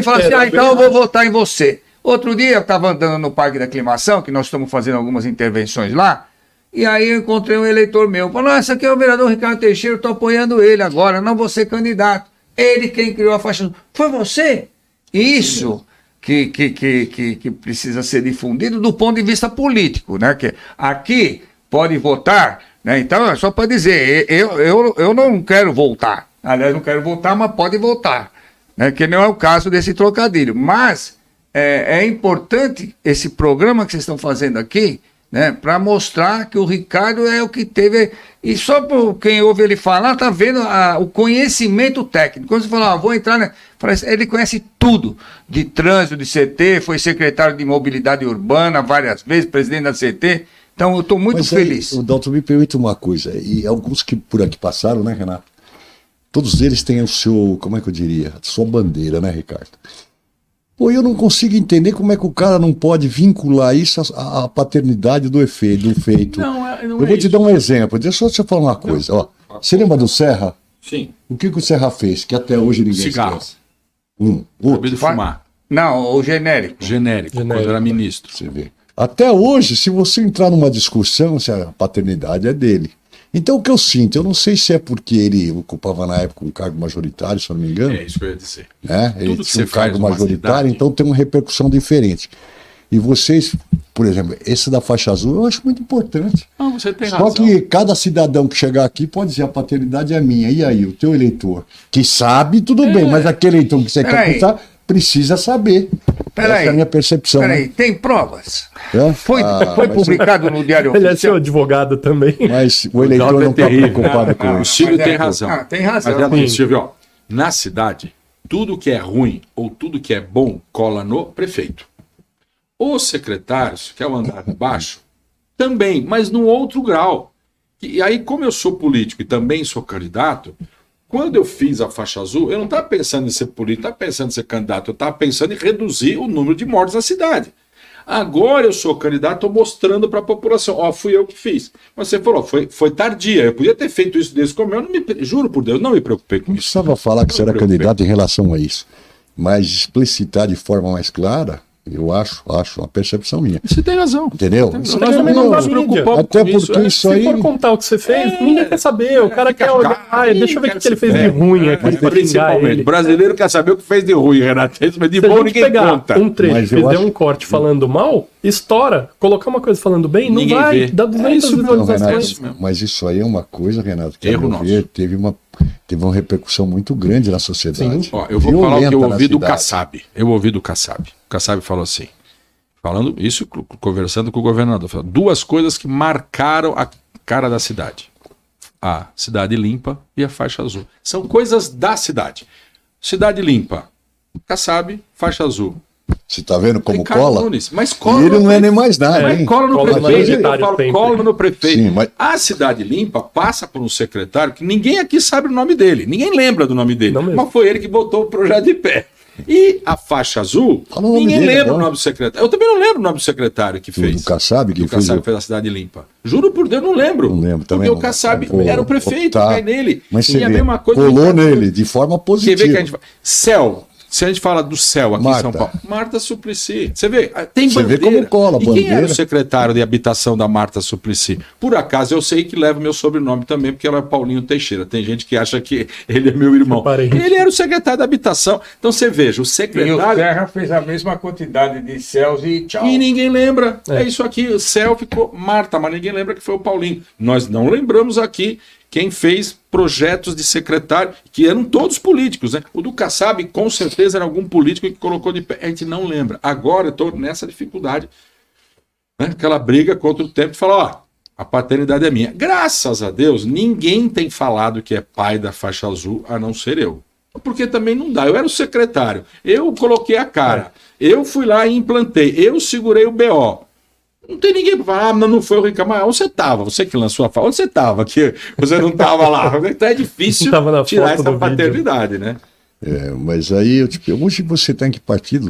Speaker 4: fala assim, então eu vou votar em você. Outro dia eu estava andando no Parque da Aclimação, que nós estamos fazendo algumas intervenções lá, e aí eu encontrei um eleitor meu. Falou, esse aqui é o vereador Ricardo Teixeira, eu estou apoiando ele agora, não vou ser candidato. Ele quem criou a faixa azul. Foi você? Isso que precisa ser difundido do ponto de vista político, né? Que aqui pode votar, né? Então, é só para dizer, eu não quero voltar. Aliás, não quero votar, mas pode votar, né? Que não é o caso desse trocadilho. Mas é importante esse programa que vocês estão fazendo aqui, né? Para mostrar que o Ricardo é o que teve. E só por quem ouve ele falar, tá vendo o conhecimento técnico. Quando você fala, vou entrar, né? Ele conhece tudo de trânsito, de CT, foi secretário de mobilidade urbana várias vezes, presidente da CT. Então eu estou muito feliz.
Speaker 2: O Dalton, me permite uma coisa, e alguns que por aqui passaram, né, Renato? Todos eles têm o seu, como é que eu diria, a sua bandeira, né, Ricardo? Pô, eu não consigo entender como é que o cara não pode vincular isso à paternidade do feito.
Speaker 3: Não
Speaker 2: eu vou te dar um exemplo, deixa eu te falar uma coisa. Ó, você lembra do Serra?
Speaker 3: Sim.
Speaker 2: O que o Serra fez, que até hoje ninguém
Speaker 3: Cigarro.
Speaker 2: esquece?
Speaker 3: Proibido de fumar.
Speaker 4: Não, o genérico.
Speaker 3: Genérico, quando era ministro.
Speaker 2: Você vê. Até hoje, se você entrar numa discussão, se a paternidade é dele. Então o que eu sinto, eu não sei se é porque ele ocupava na época um cargo majoritário, se eu não me engano.
Speaker 3: É isso que eu ia dizer.
Speaker 2: Né? Ele
Speaker 3: Tudo que
Speaker 2: tinha um
Speaker 3: você faz
Speaker 2: cargo
Speaker 3: numa
Speaker 2: majoritário,
Speaker 3: cidade-
Speaker 2: então tem uma repercussão diferente. E vocês, por exemplo, esse da faixa azul eu acho muito importante.
Speaker 3: Não, você tem
Speaker 2: Só
Speaker 3: razão.
Speaker 2: que cada cidadão que chegar aqui pode dizer a paternidade é minha. E aí, o teu eleitor, que sabe, tudo bem, mas aquele eleitor que você quer
Speaker 4: Peraí.
Speaker 2: contar, precisa saber. Essa é a minha percepção.
Speaker 4: Peraí,
Speaker 2: Né?
Speaker 4: tem provas?
Speaker 2: É?
Speaker 4: Foi
Speaker 2: Mas-
Speaker 4: publicado no Diário
Speaker 1: Ele é seu
Speaker 4: Oficial?
Speaker 1: advogado também.
Speaker 2: Mas o eleitor
Speaker 3: Dalton é
Speaker 2: não está
Speaker 3: terrível.
Speaker 2: preocupado com
Speaker 3: O
Speaker 2: isso.
Speaker 3: Silvio
Speaker 4: Mas
Speaker 3: tem
Speaker 4: é-
Speaker 3: razão.
Speaker 4: Ah, tem razão.
Speaker 3: Mas é
Speaker 1: Sim.
Speaker 3: assim, Silvio, ó, na cidade, tudo que é ruim ou tudo que é bom cola no prefeito. Os secretários, que é o andar de baixo, também, mas num outro grau. E aí, como eu sou político e também sou candidato, quando eu fiz a faixa azul, eu não estava pensando em ser político, não estava pensando em ser candidato, eu estava pensando em reduzir o número de mortes na cidade. Agora eu sou candidato, estou mostrando para a população, ó, fui eu que fiz. Mas você falou, foi tardia, eu podia ter feito isso desde o começo, juro por Deus, não me preocupei com
Speaker 2: Não
Speaker 3: isso.
Speaker 2: precisava falar que você era
Speaker 3: Não me preocupei.
Speaker 2: candidato em relação a isso. Mas explicitar de forma mais clara, eu acho uma percepção minha.
Speaker 3: Você tem razão.
Speaker 2: Entendeu?
Speaker 3: Nós
Speaker 2: Isso
Speaker 3: também não
Speaker 2: não-
Speaker 3: nos preocupamos
Speaker 2: Até
Speaker 3: com isso.
Speaker 2: porque isso aí.
Speaker 1: Se for contar o que você fez, ninguém quer saber. O cara quer olhar. Deixa eu ver o que ele fez de ruim aqui.
Speaker 3: Mas
Speaker 1: pra xingar
Speaker 3: principalmente,
Speaker 1: ele.
Speaker 3: o brasileiro quer saber o que fez de ruim, Renato. Mas de
Speaker 1: Se a
Speaker 3: bom
Speaker 1: gente
Speaker 3: ninguém
Speaker 1: pegar
Speaker 3: conta.
Speaker 1: um trecho
Speaker 2: Mas
Speaker 1: e
Speaker 2: eu
Speaker 1: fizer
Speaker 2: acho-
Speaker 1: um corte falando mal, estoura. Colocar uma coisa falando bem, não
Speaker 3: Ninguém
Speaker 1: vai.
Speaker 3: vê.
Speaker 1: Dá
Speaker 3: É
Speaker 1: 200
Speaker 3: isso mesmo,
Speaker 2: Não,
Speaker 1: visualizações.
Speaker 2: Renato,
Speaker 3: mesmo.
Speaker 2: mas isso aí é uma coisa, Renato, que
Speaker 3: Erro
Speaker 2: a meu
Speaker 3: nosso.
Speaker 2: ver, teve uma repercussão muito grande na sociedade.
Speaker 3: Ó, eu vou falar o que eu
Speaker 2: Violenta na
Speaker 3: ouvi do
Speaker 2: cidade.
Speaker 3: Kassab. Eu ouvi do Kassab. O Kassab falou assim, falando isso, conversando com o governador, falou, duas coisas que marcaram a cara da cidade. A cidade limpa e a faixa azul. São coisas da cidade. Cidade limpa, Kassab, faixa azul.
Speaker 2: Você tá vendo como
Speaker 3: Ricardo
Speaker 2: cola?
Speaker 3: Nunes, mas cola
Speaker 2: E ele
Speaker 3: no
Speaker 2: não é nem
Speaker 3: prefeito.
Speaker 2: mais nada,
Speaker 3: Mas
Speaker 2: hein?
Speaker 3: cola no
Speaker 1: Cola no
Speaker 3: prefeito, eu
Speaker 1: secretário
Speaker 3: falo,
Speaker 1: sempre.
Speaker 3: cola no prefeito.
Speaker 2: Sim, mas-
Speaker 3: A cidade limpa passa por um secretário que ninguém aqui sabe o nome dele, ninguém lembra do nome dele,
Speaker 1: Não mesmo.
Speaker 3: mas foi ele que botou o projeto de pé. E a faixa azul,
Speaker 2: Fala o nome
Speaker 3: ninguém
Speaker 2: dele
Speaker 3: lembra
Speaker 2: agora.
Speaker 3: o nome do secretário. Eu também não lembro o nome do secretário que fez.
Speaker 2: Do Kassab, que
Speaker 3: o
Speaker 2: fez
Speaker 3: Kassab
Speaker 2: o-
Speaker 3: fez a cidade limpa. Juro por Deus, não lembro.
Speaker 2: Não lembro também.
Speaker 3: Porque o
Speaker 2: não.
Speaker 3: Kassab
Speaker 2: Pô,
Speaker 3: era o prefeito,
Speaker 2: tá.
Speaker 3: cai nele.
Speaker 2: Mas
Speaker 3: E
Speaker 2: você
Speaker 3: a
Speaker 2: vê,
Speaker 3: mesma coisa
Speaker 2: colou
Speaker 3: do-
Speaker 2: nele de forma
Speaker 3: Quer
Speaker 2: positiva.
Speaker 3: ver que a gente fala? Céu. Se a gente fala do céu aqui
Speaker 2: Marta.
Speaker 3: em São Paulo, Marta Suplicy. Você vê, tem
Speaker 2: Você vê
Speaker 3: bandeira.
Speaker 2: como cola a
Speaker 3: E quem era
Speaker 2: bandeira?
Speaker 3: o secretário de habitação da Marta Suplicy? Por acaso eu sei que leva meu sobrenome também, porque ela é Paulinho Teixeira. Tem gente que acha que ele é meu irmão.
Speaker 1: Parente.
Speaker 3: Ele era o secretário da habitação. Então você veja, o
Speaker 4: E o
Speaker 3: secretário.
Speaker 4: Serra fez a mesma quantidade de céus e tchau.
Speaker 3: E ninguém lembra.
Speaker 1: É.
Speaker 3: É isso aqui. O céu ficou Marta, mas ninguém lembra que foi o Paulinho. Nós não lembramos aqui quem fez projetos de secretário, que eram todos políticos, né? O do Kassab, com certeza, era algum político que colocou de pé. A gente não lembra. Agora eu estou nessa dificuldade. Né? Aquela briga contra o tempo e falar, ó, a paternidade é minha. Graças a Deus, ninguém tem falado que é pai da faixa azul, a não ser eu. Porque também não dá. Eu era o secretário. Eu coloquei a cara. Eu fui lá e implantei. Eu segurei o BO. Não tem ninguém para falar, não foi o Ricardo. Mas onde você estava? Você que lançou a fala. Onde você estava? Que você não estava lá. Então é difícil
Speaker 1: Não tava na
Speaker 3: tirar
Speaker 1: foto
Speaker 3: essa
Speaker 1: do
Speaker 3: paternidade, né?
Speaker 2: É, mas aí, hoje você está em que partido?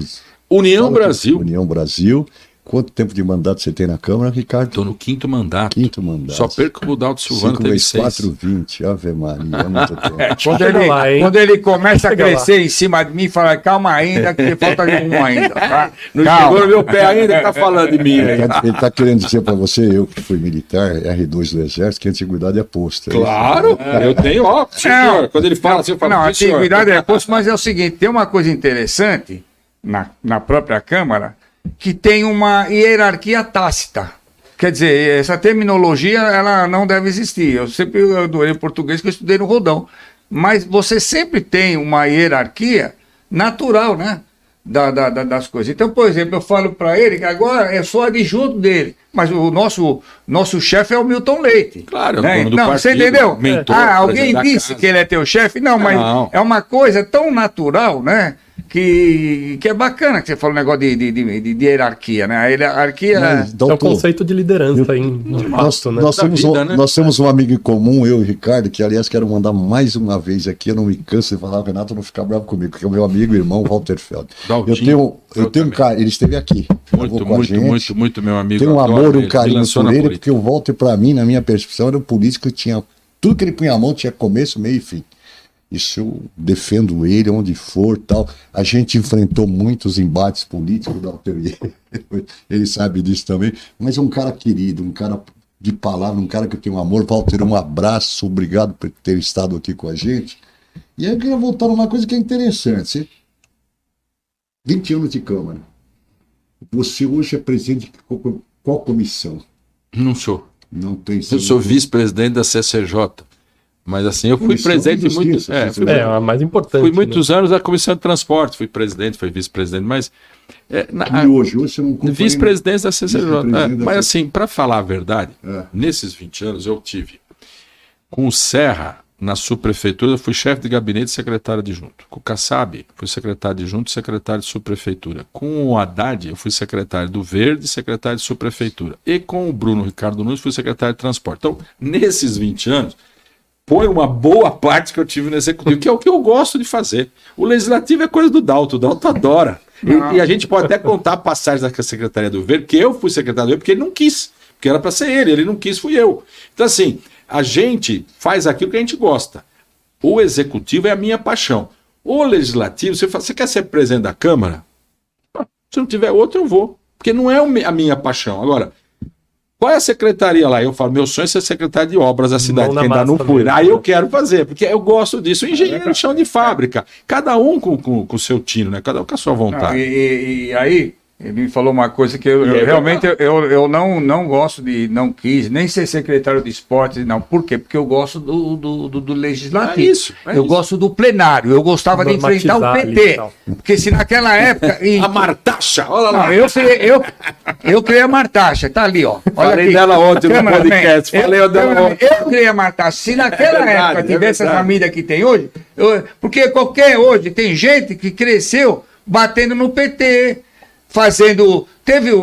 Speaker 3: União
Speaker 2: Fala que-
Speaker 3: Brasil.
Speaker 2: União Brasil. Quanto tempo de mandato você tem na Câmara, Ricardo?
Speaker 3: Estou no quinto mandato.
Speaker 2: Quinto mandato.
Speaker 3: Só perco o Dalto Silvano,
Speaker 2: 5
Speaker 3: teve
Speaker 2: vezes
Speaker 3: 6.
Speaker 2: 4, 20. Ave Maria, é muito tempo.
Speaker 4: Quando ele começa a
Speaker 1: Chega
Speaker 4: crescer em cima de mim, fala, calma ainda, que falta um ainda. Tá?
Speaker 3: Não
Speaker 4: Calma.
Speaker 3: chegou no meu pé ainda, que tá falando de mim aí.
Speaker 2: Ele tá querendo dizer para você, eu que fui militar, R2 do Exército, que a antiguidade é posto.
Speaker 3: Claro, eu tenho, sim, senhor. Quando ele fala assim, eu falo,
Speaker 4: Não, a
Speaker 3: sim, senhor.
Speaker 4: antiguidade é posto, mas é o seguinte, tem uma coisa interessante, na própria Câmara que tem uma hierarquia tácita. Quer dizer, essa terminologia ela não deve existir. Eu sempre adorei português que eu estudei no Rodão. Mas você sempre tem uma hierarquia natural, né? Das coisas. Então, por exemplo, eu falo para ele que agora eu sou adjunto dele, mas o nosso chefe é o Milton Leite.
Speaker 3: Claro,
Speaker 4: né?
Speaker 3: é o dono do
Speaker 4: Não,
Speaker 3: partido,
Speaker 4: você entendeu?
Speaker 3: mentor,
Speaker 4: Alguém
Speaker 3: presidente da
Speaker 4: disse
Speaker 3: casa.
Speaker 4: que ele é teu chefe? Não, mas é uma coisa tão natural, né? Que é bacana que você falou um negócio de hierarquia, né? A hierarquia
Speaker 2: Mas,
Speaker 1: É o
Speaker 2: doutor,
Speaker 1: conceito de liderança aí, de fato, né?
Speaker 2: nós
Speaker 3: Da
Speaker 2: temos,
Speaker 3: vida, né?
Speaker 2: nós temos um amigo em comum, eu e o Ricardo, que aliás quero mandar mais uma vez aqui, eu não me canso de falar, o Renato não ficar bravo comigo, que é o meu amigo e irmão Walter Feld.
Speaker 3: Daltinho,
Speaker 2: Eu tenho um cara, ele esteve aqui, gravou com a gente.
Speaker 3: Muito, meu amigo.
Speaker 2: Tenho um
Speaker 3: adoro
Speaker 2: amor e
Speaker 3: ele,
Speaker 2: um carinho
Speaker 3: me lançou
Speaker 2: por
Speaker 3: na
Speaker 2: ele,
Speaker 3: política.
Speaker 2: porque o Walter, para mim, na minha percepção, era um político que tinha tudo que ele punha a mão, tinha começo, meio e fim. Isso eu defendo ele onde for, tal. A gente enfrentou muitos embates políticos, Walter, ele sabe disso também, mas é um cara querido, um cara de palavra, um cara que eu tenho amor. Walter, um abraço, obrigado por ter estado aqui com a gente. E aí eu queria voltar numa coisa que é interessante. 20 anos de Câmara. Você hoje é presidente de qual comissão?
Speaker 3: Não sou.
Speaker 2: Não tem.
Speaker 3: Eu sou vice-presidente da CCJ. Mas assim, eu fui
Speaker 2: Comissão de
Speaker 3: presidente de muitos.
Speaker 2: Justiça,
Speaker 3: Fui,
Speaker 1: É, a mais importante.
Speaker 3: fui muitos anos da Comissão de Transporte, fui presidente, fui vice-presidente, mas.
Speaker 2: E hoje você não acompanha-
Speaker 3: Vice-presidente da CCJ.
Speaker 2: Vice-presidente da
Speaker 3: Mas
Speaker 2: CCJ.
Speaker 3: assim, para falar a verdade,
Speaker 2: É.
Speaker 3: nesses 20 anos eu tive. Com o Serra, na subprefeitura, eu fui chefe de gabinete e secretário adjunto. Com o Kassab, fui secretário adjunto e secretário de subprefeitura. Com o Haddad, eu fui secretário do Verde e secretário de subprefeitura. E com o Bruno Ricardo Nunes, fui secretário de transporte. Então, nesses 20 anos, põe uma boa parte que eu tive no executivo, que é o que eu gosto de fazer. O legislativo é coisa do Dalto, o Dalto adora. E a gente pode até contar passagens da Secretaria do Verde, porque eu fui secretário do Verde, porque ele não quis, porque era para ser ele não quis, fui eu. Então, assim, a gente faz aquilo que a gente gosta. O executivo é a minha paixão. O legislativo, você fala, você quer ser presidente da Câmara? Se não tiver outro, eu vou. Porque não é a minha paixão. Agora, qual é a secretaria lá? Eu falo, meu sonho é ser secretário de obras da cidade,
Speaker 1: Mão
Speaker 3: que
Speaker 1: na
Speaker 3: ainda não
Speaker 1: massa
Speaker 3: fui.
Speaker 1: mesmo.
Speaker 3: Aí eu quero fazer, porque eu gosto disso. Engenheiro, chão de fábrica. Cada um com o seu tino, né? Cada um com a sua
Speaker 4: Não,
Speaker 3: vontade.
Speaker 4: e aí, ele me falou uma coisa que eu
Speaker 3: E é
Speaker 4: realmente eu não gosto não quis nem ser secretário de esportes, não. Por quê? Porque eu gosto do legislativo.
Speaker 3: É isso, é
Speaker 4: eu
Speaker 3: isso.
Speaker 4: gosto do plenário. Eu gostava de enfrentar o
Speaker 1: Normatizar ali e
Speaker 4: PT.
Speaker 1: tal.
Speaker 4: Porque se naquela época.
Speaker 3: A Martaxa, olha lá.
Speaker 4: Não, eu criei a Martaxa, tá ali, ó. Olha
Speaker 3: Falei
Speaker 4: aqui.
Speaker 3: dela ontem no
Speaker 4: Cameraman,
Speaker 3: podcast, falei dela
Speaker 4: cameraman,
Speaker 3: ontem.
Speaker 4: eu criei a Martaxa. Se naquela
Speaker 3: É verdade,
Speaker 4: época tivesse
Speaker 3: é
Speaker 4: a
Speaker 3: verdade.
Speaker 4: família que tem hoje, porque hoje tem gente que cresceu batendo no PT, fazendo.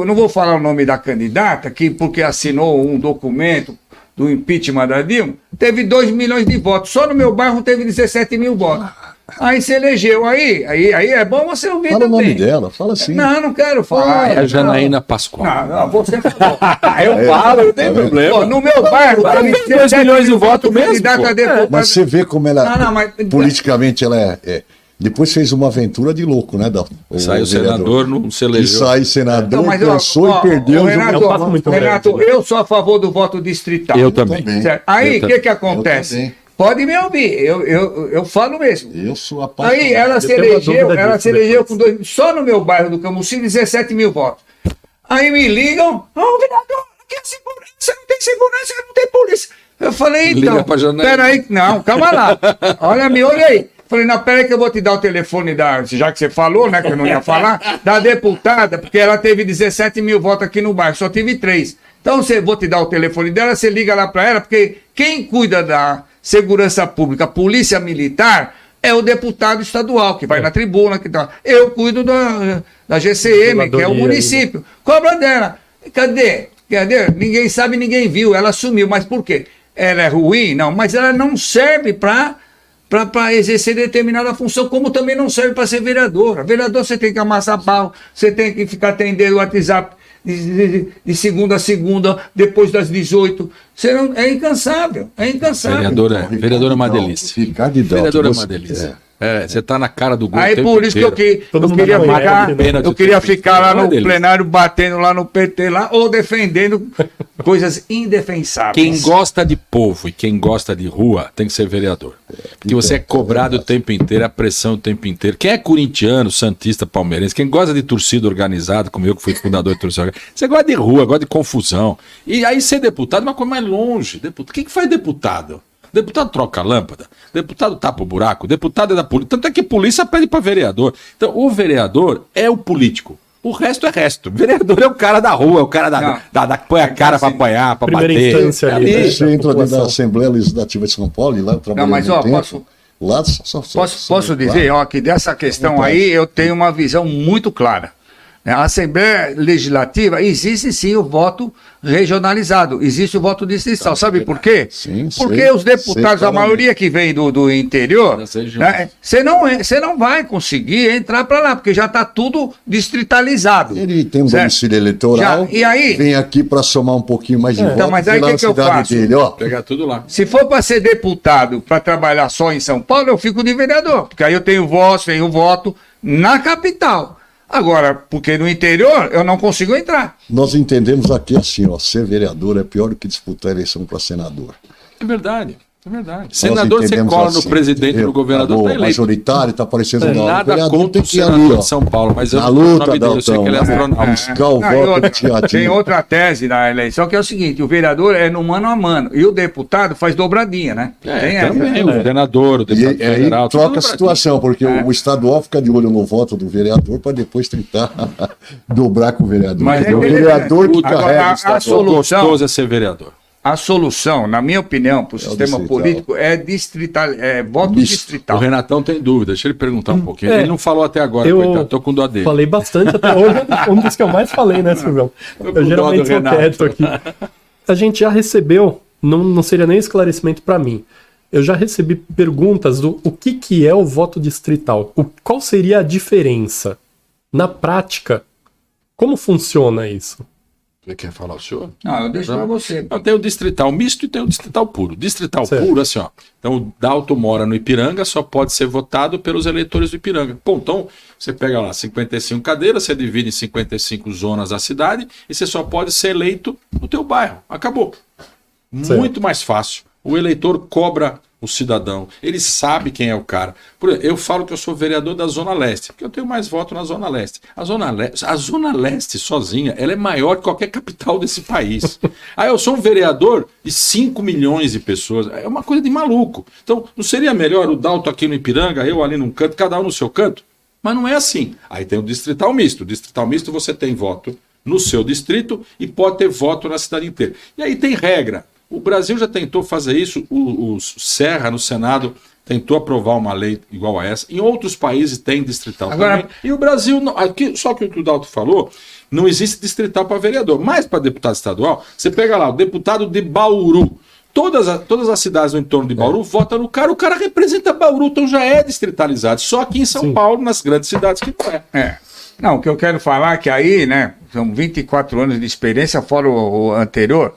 Speaker 4: Não vou falar o nome da candidata, porque assinou um documento do impeachment da Dilma, teve 2 milhões de votos. Só no meu bairro teve 17 mil votos. Aí se elegeu. Aí é bom você ouvir
Speaker 2: Fala o
Speaker 4: também.
Speaker 2: nome dela, fala assim.
Speaker 4: Não quero falar.
Speaker 3: É a Janaína Pascoal.
Speaker 4: Não, você falou.
Speaker 3: Eu falo, não tem
Speaker 4: Pô,
Speaker 3: problema.
Speaker 4: no meu bairro,
Speaker 3: Ela
Speaker 4: teve
Speaker 3: fez 2 milhões de votos mesmo,
Speaker 4: candidata
Speaker 3: pô.
Speaker 4: a deputada.
Speaker 2: Mas você vê como ela,
Speaker 4: Não, mas-
Speaker 2: politicamente, ela é. Depois fez uma aventura de louco, né, Dalton?
Speaker 3: Saiu
Speaker 2: O vereador.
Speaker 3: senador, não se
Speaker 2: E
Speaker 3: elegeu.
Speaker 2: sai senador,
Speaker 4: Não, mas,
Speaker 2: cansou
Speaker 4: ó,
Speaker 2: e perdeu.
Speaker 4: ó,
Speaker 2: de
Speaker 4: Renato,
Speaker 2: uma-
Speaker 1: É um passo muito
Speaker 4: Renato,
Speaker 1: grande, né?
Speaker 4: eu sou a favor do voto distrital.
Speaker 3: Eu também.
Speaker 4: Certo? Aí,
Speaker 3: Eu
Speaker 4: o que que
Speaker 2: Eu
Speaker 4: acontece?
Speaker 2: também.
Speaker 4: Pode me ouvir, eu falo mesmo.
Speaker 2: Eu sou apaixonado.
Speaker 4: Aí ela se
Speaker 1: tenho uma
Speaker 4: elegeu,
Speaker 1: dúvida
Speaker 4: ela
Speaker 1: disso
Speaker 4: se elegeu
Speaker 1: depois.
Speaker 4: com só no meu bairro do Camusim, 17 mil votos. Aí me ligam, vereador, aqui é segurança, não tem segurança, não tem polícia. Eu falei,
Speaker 3: Liga
Speaker 4: então,
Speaker 3: pra Janaína.
Speaker 4: peraí, não, calma lá. Olha aí. Falei, não, peraí que eu vou te dar o telefone já que você falou, né, que eu não ia falar, da deputada, porque ela teve 17 mil votos aqui no bairro, só tive 3. Então, vou te dar o telefone dela, você liga lá para ela, porque quem cuida da segurança pública, a polícia militar, é o deputado estadual, que vai na tribuna, que tá. Eu cuido da GCM, que é o município. Cobra dela. Cadê? Ninguém sabe, ninguém viu. Ela sumiu. Mas por quê? Ela é ruim? Não, mas ela não serve para exercer determinada função, como também não serve para ser vereadora. Vereador, você tem que amassar pau, você tem que ficar atendendo o WhatsApp de segunda a segunda, depois das 18. Você não, é incansável, é incansável.
Speaker 3: Vereadora é uma delícia.
Speaker 2: Ricardo e Dalton,
Speaker 3: Vereadora é
Speaker 2: você-
Speaker 3: uma delícia. Você tá na cara do gol.
Speaker 4: Aí
Speaker 3: o tempo
Speaker 4: por isso
Speaker 3: inteiro.
Speaker 4: que eu
Speaker 1: Todo mundo
Speaker 4: queria
Speaker 1: conhece,
Speaker 4: ficar,
Speaker 1: né?
Speaker 3: Pênalti
Speaker 4: eu
Speaker 3: o
Speaker 4: queria
Speaker 3: tempo
Speaker 4: ficar lá
Speaker 3: inteiro.
Speaker 4: no
Speaker 3: Não é
Speaker 4: plenário, batendo lá no PT lá, ou defendendo coisas indefensáveis.
Speaker 3: Quem gosta de povo e quem gosta de rua tem que ser vereador. Porque você é cobrado o tempo inteiro, a pressão o tempo inteiro. Quem é corintiano, santista, palmeirense, quem gosta de torcida organizada, como eu que fui fundador de torcida organizada, você gosta de rua, gosta de confusão. E aí ser deputado é uma coisa mais longe. Quem que faz deputado? Deputado troca a lâmpada, deputado tapa o buraco, deputado é da polícia. Tanto é que polícia pede para vereador. Então, o vereador é o político. O resto é resto. O vereador é o cara da rua, é o cara da que põe a cara para apanhar, para
Speaker 1: Primeira
Speaker 3: bater.
Speaker 1: instância ali, né?
Speaker 2: Você entra dentro da
Speaker 1: população.
Speaker 2: Assembleia Legislativa de São Paulo e lá eu trabalhei
Speaker 4: mas,
Speaker 2: muito tempo.
Speaker 4: Posso dizer, ó, que dessa questão aí eu tenho uma visão muito clara. A Assembleia Legislativa existe sim o voto regionalizado, existe o voto distrital. Sabe por quê?
Speaker 2: Sim,
Speaker 4: porque
Speaker 2: sei,
Speaker 4: os deputados,
Speaker 2: sei
Speaker 4: a maioria que vem do interior,
Speaker 3: Das regiões.
Speaker 4: né, você não vai conseguir entrar para lá, porque já está tudo distritalizado.
Speaker 2: Ele tem um
Speaker 4: Certo?
Speaker 2: domicílio eleitoral,
Speaker 4: Já, e aí?
Speaker 2: vem aqui para somar um pouquinho mais de voto
Speaker 4: Então, mas aí
Speaker 2: pela
Speaker 4: que eu
Speaker 2: cidade
Speaker 4: faço?
Speaker 2: dele, ó.
Speaker 3: Pegar tudo lá.
Speaker 4: Se for para ser deputado, para trabalhar só em São Paulo, eu fico de vereador, porque aí eu tenho voto na capital. Agora, porque no interior eu não consigo entrar.
Speaker 2: Nós entendemos aqui assim, ó, ser vereador é pior do que disputar a eleição para senador.
Speaker 3: É verdade. É verdade.
Speaker 2: Nós
Speaker 3: Senador, você
Speaker 2: entendemos
Speaker 3: cola no
Speaker 2: assim.
Speaker 3: presidente, no governador, tá eleito.
Speaker 2: Majoritário, tá aparecendo lá. O
Speaker 3: Nada
Speaker 2: vereador
Speaker 3: contra
Speaker 2: tem
Speaker 3: o
Speaker 2: que ir
Speaker 3: senador
Speaker 2: ali, ó.
Speaker 3: de São Paulo, mas eu
Speaker 2: Na
Speaker 3: não sei o
Speaker 2: luta,
Speaker 3: nome dele, eu sei que ele é
Speaker 2: Daltão,
Speaker 3: astronauta.
Speaker 2: buscar o
Speaker 4: Não, e
Speaker 2: voto
Speaker 4: outra,
Speaker 2: tiradinho.
Speaker 4: tem outra tese na eleição que é o seguinte: o vereador é no mano a mano e o deputado faz dobradinha, né? Tem essa.
Speaker 3: Também, o senador, o
Speaker 2: E
Speaker 3: deputado
Speaker 2: aí
Speaker 3: federal. tudo
Speaker 2: troca a
Speaker 3: no Brasil.
Speaker 2: situação, porque o estadual fica de olho no voto do vereador para depois tentar dobrar com o vereador.
Speaker 4: Mas
Speaker 2: É o
Speaker 4: ele-
Speaker 2: vereador que
Speaker 4: Agora,
Speaker 2: carrega
Speaker 4: a
Speaker 2: o estadual.
Speaker 4: solução-
Speaker 3: Gostoso é ser vereador.
Speaker 4: A solução, na minha opinião, para o sistema
Speaker 2: distrital.
Speaker 4: político é voto
Speaker 2: Misto.
Speaker 3: O
Speaker 4: distrital.
Speaker 3: Renatão tem dúvida, deixa ele perguntar um pouquinho.
Speaker 1: é.
Speaker 3: Ele não falou até agora,
Speaker 1: Eu
Speaker 3: coitado, tô com dó dele.
Speaker 1: Falei bastante até hoje, um dos que eu mais falei, né, Silvão?
Speaker 3: com
Speaker 1: Eu
Speaker 3: dó
Speaker 1: geralmente
Speaker 3: do
Speaker 1: sou
Speaker 3: Renato.
Speaker 1: quieto aqui. A gente já recebeu, não seria nem esclarecimento para mim, eu já recebi perguntas do o que é o voto distrital, qual seria a diferença na prática, como funciona isso?
Speaker 3: Você quer falar o senhor?
Speaker 4: Não, eu deixo para você.
Speaker 3: Não, tem o distrital misto e tem o distrital puro. Distrital
Speaker 1: Certo.
Speaker 3: puro, assim, ó. Então, o Dalton mora no Ipiranga, só pode ser votado pelos eleitores do Ipiranga. Bom, então, você pega lá 55 cadeiras, você divide em 55 zonas da cidade e você só pode ser eleito no teu bairro. Acabou.
Speaker 1: Certo.
Speaker 3: Muito mais fácil. O eleitor cobra o cidadão. Ele sabe quem é o cara. Por exemplo, eu falo que eu sou vereador da Zona Leste, porque eu tenho mais voto na Zona Leste. A Zona Leste sozinha, ela é maior que qualquer capital desse país. Aí eu sou um vereador de 5 milhões de pessoas. É uma coisa de maluco. Então, não seria melhor o Dalton aqui no Ipiranga, eu ali num canto, cada um no seu canto? Mas não é assim. Aí tem o distrital misto. O distrital misto você tem voto no seu distrito e pode ter voto na cidade inteira. E aí tem regra. O Brasil já tentou fazer isso, o Serra, no Senado, tentou aprovar uma lei igual a essa. Em outros países tem distrital
Speaker 4: Agora-
Speaker 3: também. E o Brasil, não, aqui, só que o que o Dalton falou, não existe distrital para vereador. Mas para deputado estadual, você pega lá, o deputado de Bauru. Todas as cidades no entorno de Bauru votam no cara, o cara representa Bauru, então já é distritalizado. Só aqui em São Paulo, nas grandes cidades, que não é.
Speaker 4: É. Não, o que eu quero falar é que aí, né, são 24 anos de experiência, fora o anterior,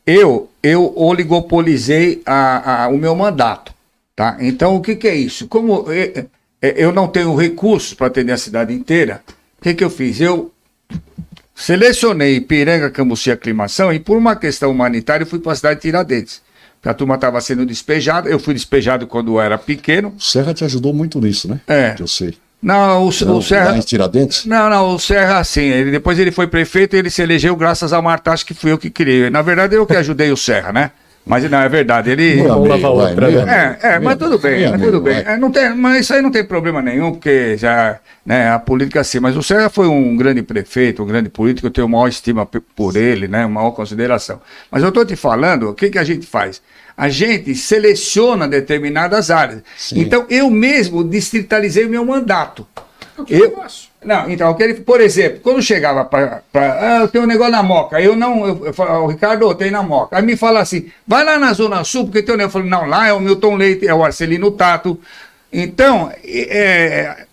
Speaker 4: eu oligopolizei o meu mandato, tá? Então, o que é isso? Como eu não tenho recursos para atender a cidade inteira, o que eu fiz? Eu selecionei Ipiranga, Cambuci e Aclimação e por uma questão humanitária eu fui para a cidade de Tiradentes. Porque a turma estava sendo despejada, eu fui despejado quando eu era pequeno.
Speaker 2: O Serra te ajudou muito nisso, né?
Speaker 4: É.
Speaker 2: Que eu sei.
Speaker 4: Não, o Serra...
Speaker 2: Lá em Tiradentes?
Speaker 4: Não, o Serra, sim. Depois ele foi prefeito e ele se elegeu graças a Marta, acho que fui eu que criei. Na verdade, eu que ajudei o Serra, né? Mas não, é verdade. Ele.
Speaker 2: Meu
Speaker 1: Vamos
Speaker 2: amigo,
Speaker 1: lavar
Speaker 2: vai,
Speaker 1: outra,
Speaker 2: meu
Speaker 1: né?
Speaker 2: amigo.
Speaker 4: Mas tudo bem,
Speaker 2: Meu
Speaker 4: mas
Speaker 2: amigo,
Speaker 4: tudo bem.
Speaker 2: vai.
Speaker 4: Não tem, mas isso aí não tem problema nenhum, porque já, né, a política assim. Mas o Serra foi um grande prefeito, um grande político, eu tenho maior estima por ele, né? Maior consideração. Mas eu estou te falando, o que a gente faz? A gente seleciona determinadas áreas.
Speaker 2: Sim.
Speaker 4: Então, eu mesmo distritalizei o meu mandato.
Speaker 3: Eu faço.
Speaker 4: Não, então, por exemplo, quando chegava eu tenho um negócio na Moca, eu falo, Ricardo, tem na Moca. Aí me fala assim, vai lá na Zona Sul, porque tem um negócio. Eu falo, não, lá é o Milton Leite, é o Arcelino Tato. Então,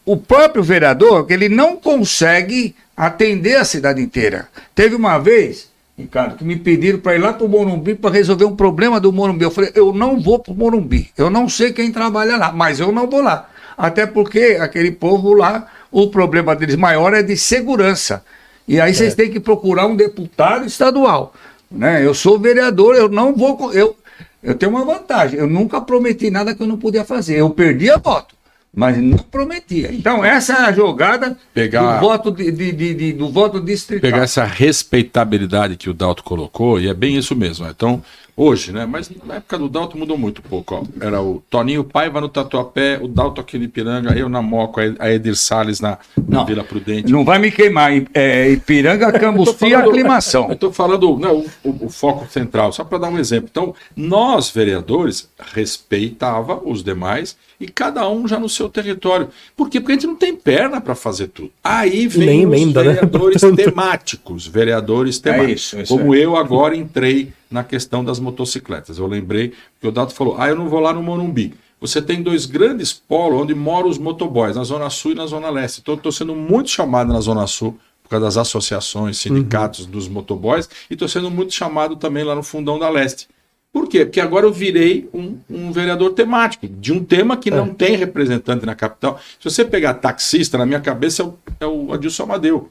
Speaker 4: o próprio vereador, ele não consegue atender a cidade inteira. Teve uma vez, Ricardo, que me pediram para ir lá para o Morumbi para resolver um problema do Morumbi. Eu falei, eu não vou para o Morumbi, eu não sei quem trabalha lá, mas eu não vou lá. até porque aquele povo lá, o problema deles maior é de segurança. E aí vocês têm que procurar um deputado estadual. Né? Eu sou vereador, eu não vou. Eu tenho uma vantagem, eu nunca prometi nada que eu não podia fazer. Eu perdi a voto, mas não prometia. Então, essa é a jogada do voto do voto distrital.
Speaker 3: Pegar essa respeitabilidade que o Dalto colocou, e é bem isso mesmo. Então, hoje, né? Mas na época do Dalto mudou muito pouco. Ó. Era o Toninho Paiva no Tatuapé, o Dalto aqui no Ipiranga, eu na Moca, a Edir Salles na Vila Prudente.
Speaker 4: Não vai me queimar. Ipiranga, Cambuci e Aclimação.
Speaker 3: Eu estou falando o foco central, só para dar um exemplo. Então, nós, vereadores, respeitava os demais e cada um já no seu território. Por quê? Porque a gente não tem perna para fazer tudo. Aí vem os
Speaker 1: emenda,
Speaker 3: vereadores
Speaker 1: né?
Speaker 3: temáticos, vereadores temáticos.
Speaker 4: Isso
Speaker 3: como
Speaker 4: aí.
Speaker 3: eu agora entrei na questão das motocicletas. Eu lembrei que o Dato falou, eu não vou lá no Morumbi. Você tem 2 grandes polos onde moram os motoboys, na Zona Sul e na Zona Leste. Então, eu estou sendo muito chamado na Zona Sul, por causa das associações, sindicatos dos motoboys, e estou sendo muito chamado também lá no Fundão da Leste. Por quê? Porque agora eu virei um vereador temático, de um tema que não tem representante na capital. Se você pegar taxista, na minha cabeça é o Adilson Amadeu.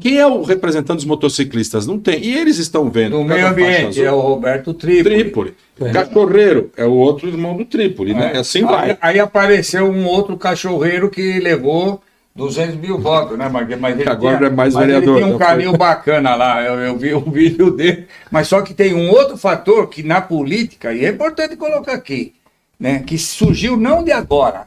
Speaker 3: Quem é o representante dos motociclistas? Não tem. E eles estão vendo.
Speaker 4: No meio ambiente é o Roberto Trípoli.
Speaker 3: Cachorreiro é o outro irmão do Trípoli, né? Assim vai.
Speaker 4: Aí apareceu um outro cachorreiro que levou 200 mil votos, né? Mas ele
Speaker 3: agora é mais vereador.
Speaker 4: Ele tem um carinho bacana lá, eu vi o vídeo dele. Mas só que tem um outro fator que na política, e é importante colocar aqui, né? Que surgiu não de agora.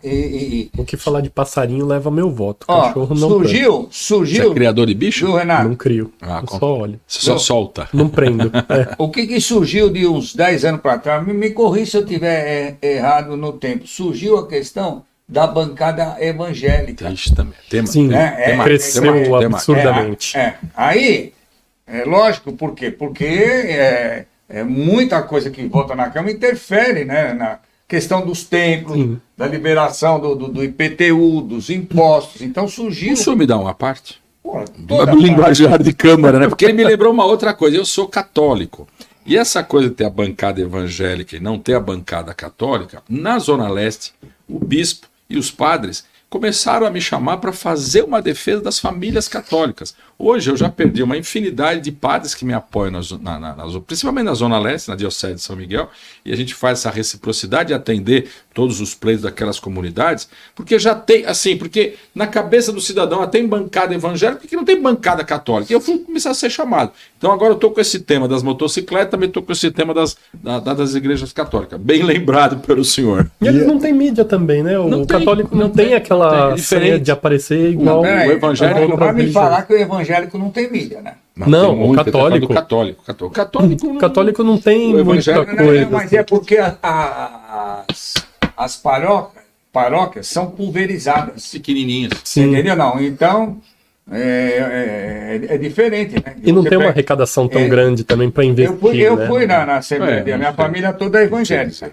Speaker 1: O que falar de passarinho leva meu voto.
Speaker 4: Ó,
Speaker 1: Cachorro não
Speaker 4: surgiu.
Speaker 3: Você é criador de bicho?
Speaker 4: Viu, Renato?
Speaker 1: Não crio.
Speaker 3: Ah,
Speaker 1: Eu só olho.
Speaker 3: Você só solta.
Speaker 1: Não prendo.
Speaker 4: O que surgiu de uns 10 anos para trás, me corrija se eu estiver errado no tempo, surgiu a questão da bancada evangélica.
Speaker 3: Isso também.
Speaker 1: Sim, cresceu absurdamente.
Speaker 4: Aí, é lógico, por quê? Porque muita coisa que vota na Câmara interfere, né, na questão dos templos, da liberação do IPTU, dos impostos. Então surgiu...
Speaker 3: O senhor me dá uma parte?
Speaker 4: Toda
Speaker 3: linguajar de Câmara, né? Porque ele me lembrou uma outra coisa. Eu sou católico. E essa coisa de ter a bancada evangélica e não ter a bancada católica, na Zona Leste, o bispo e os padres começaram a me chamar para fazer uma defesa das famílias católicas. Hoje eu já perdi uma infinidade de padres que me apoiam, principalmente na Zona Leste, na Diocese de São Miguel, e a gente faz essa reciprocidade de atender todos os pleitos daquelas comunidades, porque já tem, assim, porque na cabeça do cidadão tem bancada evangélica, porque não tem bancada católica. E eu fui começar a ser chamado. Então agora eu estou com esse tema das motocicletas, também estou com esse tema das igrejas católicas. Bem lembrado pelo senhor.
Speaker 1: E eles não têm mídia também, né? O católico não tem aquela senha de aparecer igual
Speaker 3: o evangélico.
Speaker 4: Não vai me falar que o evangélico não tem mídia, né?
Speaker 1: Não, o católico.
Speaker 3: O católico
Speaker 1: não tem muita coisa.
Speaker 4: Mas é porque as paróquias são pulverizadas.
Speaker 3: Pequenininhas.
Speaker 1: Sim.
Speaker 4: Entendeu? Não. Então, é diferente, né?
Speaker 1: E não tem uma arrecadação tão grande também para investir.
Speaker 4: Eu fui na Assembleia de Deus. Minha família toda é evangélica.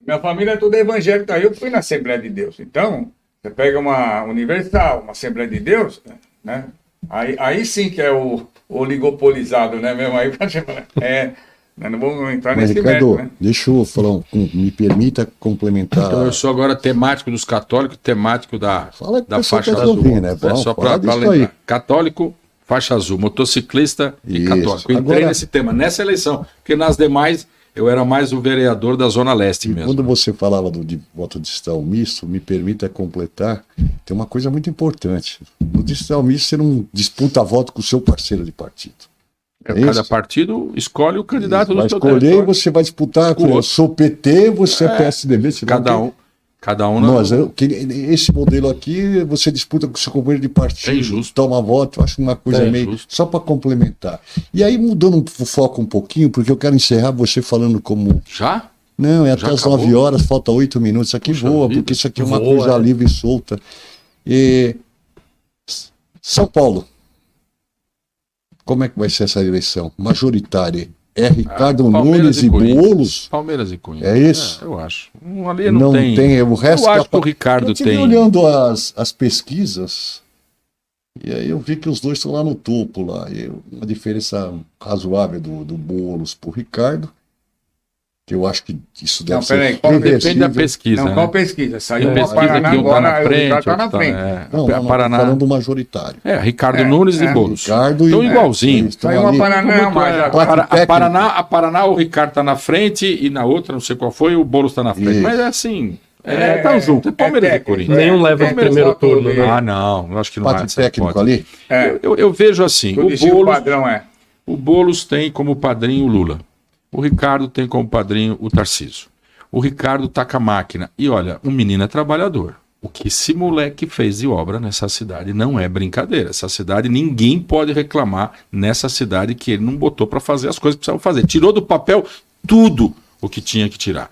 Speaker 4: Minha família toda é evangélica. Eu fui na Assembleia de Deus. Então, você pega uma Universal, uma Assembleia de Deus, né? Aí sim que é o oligopolizado, né? Mesmo aí, não vamos entrar
Speaker 2: Mas,
Speaker 4: nesse
Speaker 2: Ricardo,
Speaker 4: mérito, né?
Speaker 2: deixa eu falar, me permita complementar.
Speaker 3: Então eu sou agora temático dos católicos, temático da faixa
Speaker 2: tá
Speaker 3: azul.
Speaker 2: ouvindo, né?
Speaker 3: Só para lembrar. Aí. Católico, faixa azul, motociclista e católico. Eu entrei nesse tema, nessa eleição, porque nas demais eu era mais o vereador da Zona Leste mesmo.
Speaker 2: Quando você falava de voto distrital misto, me permita completar, tem uma coisa muito importante. No distrital misto você não disputa voto com o seu parceiro de partido.
Speaker 3: Cada partido escolhe o candidato do seu
Speaker 2: território. Vai escolher, você vai disputar com eu sou PT, você é PSDB. Você
Speaker 3: cada um
Speaker 2: esse modelo aqui, você disputa com o seu companheiro de partido, toma voto, eu acho uma coisa meio... Justo. Só para complementar. E aí, mudando o foco um pouquinho, porque eu quero encerrar você falando como...
Speaker 3: Já?
Speaker 2: Não, até as 9 horas, falta 8 minutos. Isso aqui voa, porque isso aqui é uma coisa livre e solta. São Paulo. Como é que vai ser essa eleição? Majoritária. É Ricardo Nunes e Boulos?
Speaker 3: Palmeiras e Cunha.
Speaker 2: É isso?
Speaker 3: Eu acho. Ali não tem.
Speaker 2: O resto
Speaker 3: eu acho que o Ricardo tem.
Speaker 2: Olhando as pesquisas, e aí eu vi que os dois estão lá no topo, lá. Uma diferença razoável do Boulos pro Ricardo. Que eu acho que isso deve
Speaker 4: Não,
Speaker 2: ser
Speaker 4: peraí, qual-
Speaker 3: Depende da
Speaker 2: reversível.
Speaker 3: pesquisa.
Speaker 4: Não,
Speaker 3: né?
Speaker 4: qual pesquisa? Saiu
Speaker 3: Tem
Speaker 4: uma
Speaker 3: pesquisa
Speaker 4: Paraná
Speaker 3: que um tá na
Speaker 4: agora, o
Speaker 3: frente,
Speaker 4: Ricardo tá na
Speaker 3: outro
Speaker 4: frente.
Speaker 2: Não,
Speaker 3: a
Speaker 2: não,
Speaker 3: Paraná.
Speaker 2: tô falando do majoritário.
Speaker 3: Ricardo Nunes e
Speaker 4: é.
Speaker 3: Boulos.
Speaker 2: Ricardo
Speaker 3: Estão
Speaker 2: e...
Speaker 3: igualzinho.
Speaker 2: Estão
Speaker 4: Saiu uma
Speaker 2: ali.
Speaker 4: Paraná, mas agora...
Speaker 3: A Paraná, o Ricardo tá na frente e na outra, não sei qual foi, o Boulos tá na frente.
Speaker 2: Isso.
Speaker 3: Mas é assim, tão junto. É Palmeiras e
Speaker 4: técnico.
Speaker 3: Corinthians.
Speaker 1: Nenhum leva de
Speaker 4: Palmeiras
Speaker 1: primeiro
Speaker 4: votou
Speaker 1: turno,
Speaker 4: dele.
Speaker 1: né?
Speaker 3: Ah, não, eu acho que não há
Speaker 2: Empate
Speaker 3: essa
Speaker 2: técnico
Speaker 3: hipótese.
Speaker 2: ali.
Speaker 3: Eu vejo assim,
Speaker 4: Eu disse que o padrão
Speaker 3: o Boulos tem como padrinho o Lula. O Ricardo tem como padrinho o Tarcísio. O Ricardo tá com a máquina. E olha, um menino é trabalhador. O que esse moleque fez de obra nessa cidade não é brincadeira. Essa cidade, ninguém pode reclamar nessa cidade que ele não botou para fazer as coisas que precisava fazer. Tirou do papel tudo o que tinha que tirar.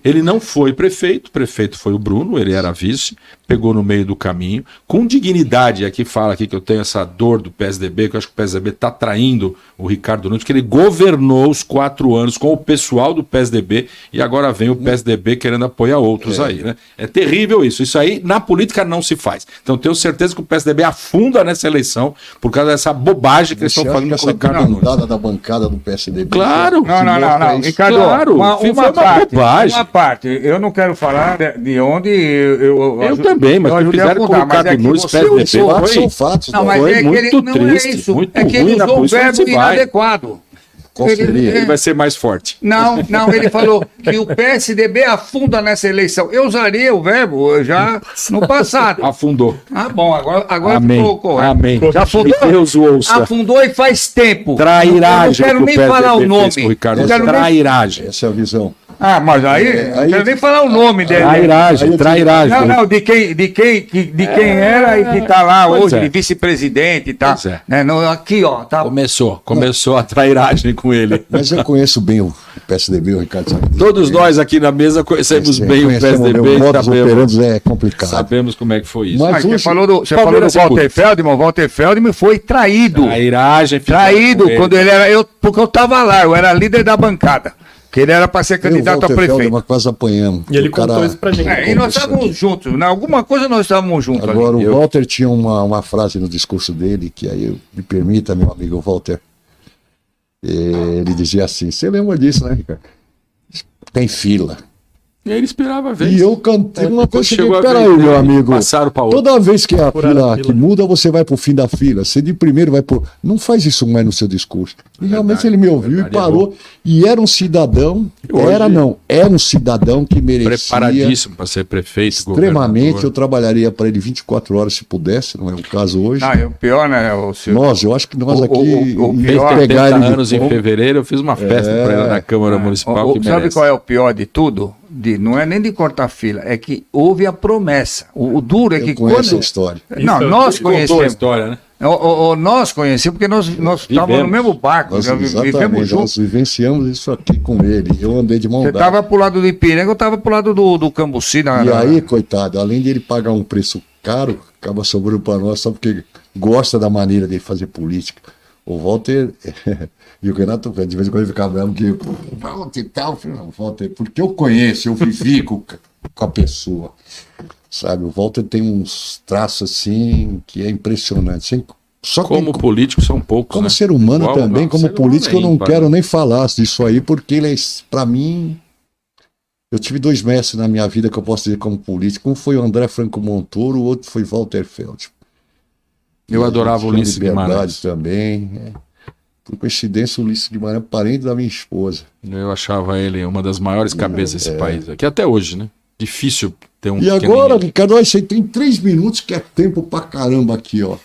Speaker 3: Ele não foi prefeito, o prefeito foi o Bruno, ele era vice, pegou no meio do caminho, com dignidade, aqui fala aqui que eu tenho essa dor do PSDB, que eu acho que o PSDB está traindo o Ricardo Nunes, que ele governou os 4 anos com o pessoal do PSDB e agora vem o PSDB querendo apoiar outros aí, né? É terrível isso. Isso aí na política não se faz. Então tenho certeza que o PSDB afunda nessa eleição por causa dessa bobagem que eles estão fazendo com o Ricardo Nunes.
Speaker 2: Da bancada do PSDB.
Speaker 3: Claro.
Speaker 4: Não, Ricardo,
Speaker 3: Claro, foi uma bobagem.
Speaker 4: Uma parte, eu não quero falar de onde eu
Speaker 3: também, mas
Speaker 4: eu
Speaker 3: o que
Speaker 4: ajudei a
Speaker 3: fizeram com o
Speaker 4: fundar, mas
Speaker 3: Ricardo
Speaker 4: é que
Speaker 3: Nunes,
Speaker 4: você
Speaker 3: PSDB,
Speaker 4: usou-
Speaker 2: São fatos.
Speaker 4: Não, mas
Speaker 3: Foi
Speaker 4: é que
Speaker 3: muito
Speaker 4: ele não
Speaker 3: triste,
Speaker 4: é isso.
Speaker 3: muito
Speaker 4: É que ele
Speaker 3: ruim na
Speaker 4: usou um
Speaker 3: polícia,
Speaker 4: verbo
Speaker 3: onde se vai.
Speaker 4: inadequado.
Speaker 2: Qual seria?
Speaker 3: Ele vai ser mais forte.
Speaker 4: Não, ele falou que o PSDB afunda nessa eleição. Eu usaria o verbo já no passado.
Speaker 3: Afundou.
Speaker 4: Ah, bom, agora
Speaker 3: Amém.
Speaker 4: ficou correto.
Speaker 3: Amém.
Speaker 4: Já afundou?
Speaker 3: Que Deus o ouça.
Speaker 4: Afundou e faz tempo.
Speaker 3: Trairagem.
Speaker 4: Eu não
Speaker 3: que
Speaker 4: quero nem falar o
Speaker 3: PSDB
Speaker 4: nome.
Speaker 3: fez com o Ricardo
Speaker 4: Eu
Speaker 3: Nunes.
Speaker 4: quero nem-
Speaker 3: Trairagem.
Speaker 2: Essa é a visão.
Speaker 4: Ah, mas aí, não quero nem falar o nome dele.
Speaker 3: Trairagem, trairagem.
Speaker 4: Não, de quem era e que tá lá
Speaker 3: Pois
Speaker 4: hoje,
Speaker 3: é.
Speaker 4: de vice-presidente e tal.
Speaker 3: Pois é.
Speaker 4: Né, aqui, ó, tá.
Speaker 3: Começou a trairagem com ele.
Speaker 2: Mas eu conheço bem o PSDB, o Ricardo sabe.
Speaker 3: Todos nós aqui na mesa conhecemos bem o PSDB
Speaker 2: O
Speaker 3: e
Speaker 2: modus
Speaker 3: sabemos,
Speaker 2: operandi é complicado.
Speaker 3: sabemos como é que foi isso.
Speaker 2: Mas
Speaker 4: Mas você
Speaker 2: hoje-
Speaker 4: falou do
Speaker 3: Palmeiras e
Speaker 4: Walter
Speaker 3: Corinthians.
Speaker 4: Feldman. O Walter Feldman foi traído.
Speaker 3: Trairagem. fizeram
Speaker 4: Traído
Speaker 3: com ele.
Speaker 4: quando ele era. Porque eu tava lá, eu era líder da bancada. Que ele era para ser candidato a prefeito.
Speaker 2: Feldman quase apanhamos.
Speaker 1: E ele
Speaker 2: O cara-
Speaker 1: contou isso pra gente.
Speaker 4: E nós estávamos juntos. Em alguma coisa nós estávamos juntos.
Speaker 2: Agora,
Speaker 4: ali.
Speaker 2: o Walter tinha uma frase no discurso dele, que aí me permita, meu amigo Walter. Ele dizia assim: você lembra disso, né, Ricardo? Tem fila.
Speaker 3: E aí ele esperava a vez.
Speaker 2: E eu cantei uma
Speaker 3: Depois
Speaker 2: coisa que,
Speaker 3: chegou a
Speaker 2: peraí,
Speaker 3: vez
Speaker 2: meu
Speaker 3: dele,
Speaker 2: amigo.
Speaker 3: passaram pra outro.
Speaker 2: Toda vez que a
Speaker 1: Furaram
Speaker 2: fila
Speaker 1: a fila.
Speaker 2: que muda, você vai pro fim da fila. Você de primeiro vai pro. Não faz isso mais no seu discurso. E realmente ele me ouviu
Speaker 3: verdade,
Speaker 2: e parou. E era um cidadão.
Speaker 3: hoje-
Speaker 2: Era um cidadão que merecia.
Speaker 3: Preparadíssimo para ser prefeito,
Speaker 2: Extremamente, eu
Speaker 3: governador.
Speaker 2: trabalharia para ele 24 horas se pudesse, não é o caso hoje.
Speaker 4: Não, e o pior, né, o senhor?
Speaker 2: Nós, eu acho que nós
Speaker 4: O-
Speaker 2: aqui
Speaker 4: o
Speaker 3: Fez
Speaker 4: pior-
Speaker 2: ia
Speaker 3: 70
Speaker 2: ele de
Speaker 3: anos em
Speaker 2: colo.
Speaker 3: fevereiro, eu fiz uma festa para ele na Câmara Municipal que
Speaker 4: Sabe
Speaker 3: merece.
Speaker 4: qual é o pior de tudo? Não é nem de cortar fila, é que houve a promessa. O duro é
Speaker 2: Eu
Speaker 4: que
Speaker 2: conheço
Speaker 4: quando.
Speaker 2: a história.
Speaker 4: Não,
Speaker 1: Isso,
Speaker 4: nós
Speaker 3: Contou a
Speaker 4: conhecemos.
Speaker 3: história, né?
Speaker 4: Nós conhecemos porque nós estávamos no mesmo barco,
Speaker 2: Nós,
Speaker 4: já vivemos
Speaker 2: exatamente,
Speaker 4: juntos.
Speaker 2: nós vivenciamos isso aqui com ele. Eu andei de mão
Speaker 4: Você
Speaker 2: dada.
Speaker 4: estava pro lado do Ipiranga, eu estava pro lado do Cambuci.
Speaker 2: E aí, coitado, além de ele pagar um preço caro, acaba sobrando para nós só porque gosta da maneira de fazer política. O Walter e o Renato, de vez em quando ele ficava bravo que Walter e tal, não, Walter, porque eu conheço, eu vivi com a pessoa. Sabe, o Walter tem uns traços assim que é impressionante. Só que
Speaker 3: Como político são poucos,
Speaker 2: como
Speaker 3: né?
Speaker 2: ser humano
Speaker 3: Igual,
Speaker 2: também,
Speaker 3: não,
Speaker 2: como
Speaker 3: ser humano
Speaker 2: político, eu não
Speaker 3: ímpar,
Speaker 2: quero
Speaker 3: né?
Speaker 2: nem falar disso aí, porque ele é, para mim, eu tive 2 mestres na minha vida que eu posso dizer como político. Um foi o André Franco Montoro, o outro foi Walter Feld.
Speaker 3: Eu adorava o
Speaker 2: Tinha
Speaker 3: Ulisses
Speaker 2: Liberdade
Speaker 3: Guimarães.
Speaker 2: também. Por coincidência, o Ulisses Guimarães é parente da minha esposa.
Speaker 3: Eu achava ele uma das maiores cabeças desse país. Que até hoje, né? Difícil ter um
Speaker 2: E
Speaker 3: pequenininho.
Speaker 2: agora, Ricardo, olha, você tem 3 minutos que é tempo pra caramba aqui, ó.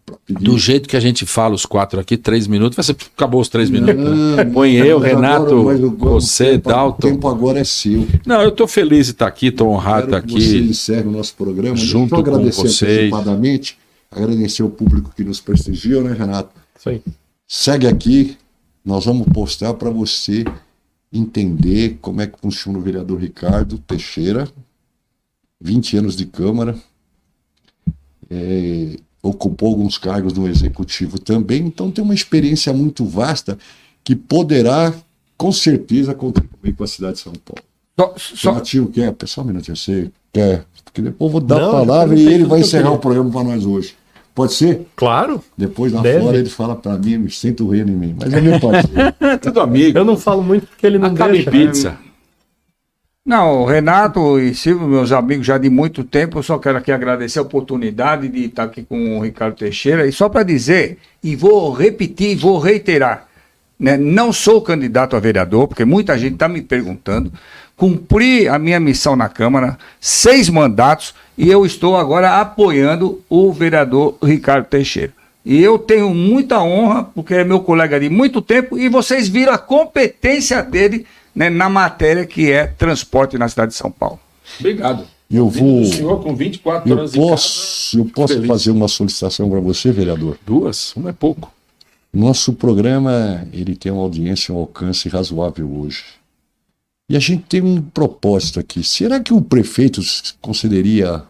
Speaker 2: Pra pedir.
Speaker 3: Do jeito que a gente fala os 4 aqui, 3 minutos, vai ser, acabou os 3 minutos.
Speaker 2: Não,
Speaker 3: Põe eu,
Speaker 2: mas
Speaker 3: Renato,
Speaker 2: agora, mas
Speaker 3: você,
Speaker 2: o
Speaker 3: Dalton.
Speaker 2: tempo agora é seu.
Speaker 3: Não, eu tô feliz de estar aqui, tô honrado de
Speaker 2: Quero
Speaker 3: estar
Speaker 2: que você
Speaker 3: aqui.
Speaker 2: encerre o nosso programa.
Speaker 3: junto
Speaker 2: Deixa eu
Speaker 3: com
Speaker 2: agradecer
Speaker 3: vocês.
Speaker 2: antecipadamente, agradecer o público que nos prestigiou, né, Renato?
Speaker 1: Isso aí.
Speaker 2: Segue aqui, nós vamos postar para você entender como é que funciona o vereador Ricardo Teixeira, 20 anos de Câmara, ocupou alguns cargos no Executivo também, então tem uma experiência muito vasta que poderá, com certeza, contribuir com a cidade de São Paulo.
Speaker 4: Só,
Speaker 2: Nativo quer, só um minutinho, você quer, porque depois eu vou dar
Speaker 1: Não,
Speaker 2: a palavra
Speaker 1: eu
Speaker 2: e
Speaker 1: perguntei
Speaker 2: ele
Speaker 1: tudo
Speaker 2: vai
Speaker 1: que eu
Speaker 2: encerrar
Speaker 1: queria.
Speaker 2: o programa para nós hoje. Pode ser?
Speaker 1: Claro.
Speaker 2: Depois lá
Speaker 1: Deve.
Speaker 2: fora ele fala pra mim, me sinto rindo em mim. Mas é meu parceiro.
Speaker 3: Tudo amigo.
Speaker 1: Eu não falo muito porque ele não
Speaker 3: Acaba em
Speaker 1: deixa.
Speaker 3: pizza.
Speaker 4: Não, Renato e Silvio, meus amigos já de muito tempo, eu só quero aqui agradecer a oportunidade de estar aqui com o Ricardo Teixeira. E só para dizer, e vou repetir, vou reiterar, né? Não sou candidato a vereador, porque muita gente está me perguntando. Cumpri a minha missão na Câmara, 6 mandatos, e eu estou agora apoiando o vereador Ricardo Teixeira. E eu tenho muita honra, porque é meu colega de muito tempo, e vocês viram a competência dele, né, na matéria que é transporte na cidade de São Paulo.
Speaker 3: Obrigado.
Speaker 2: Eu vou.
Speaker 3: O senhor com 24
Speaker 2: Eu
Speaker 3: anos de casa.
Speaker 2: posso
Speaker 3: Feliz.
Speaker 2: fazer uma solicitação para você, vereador?
Speaker 3: 2? Uma é pouco.
Speaker 2: Nosso programa ele tem uma audiência, um alcance razoável hoje. E a gente tem um propósito aqui. Será que o prefeito concederia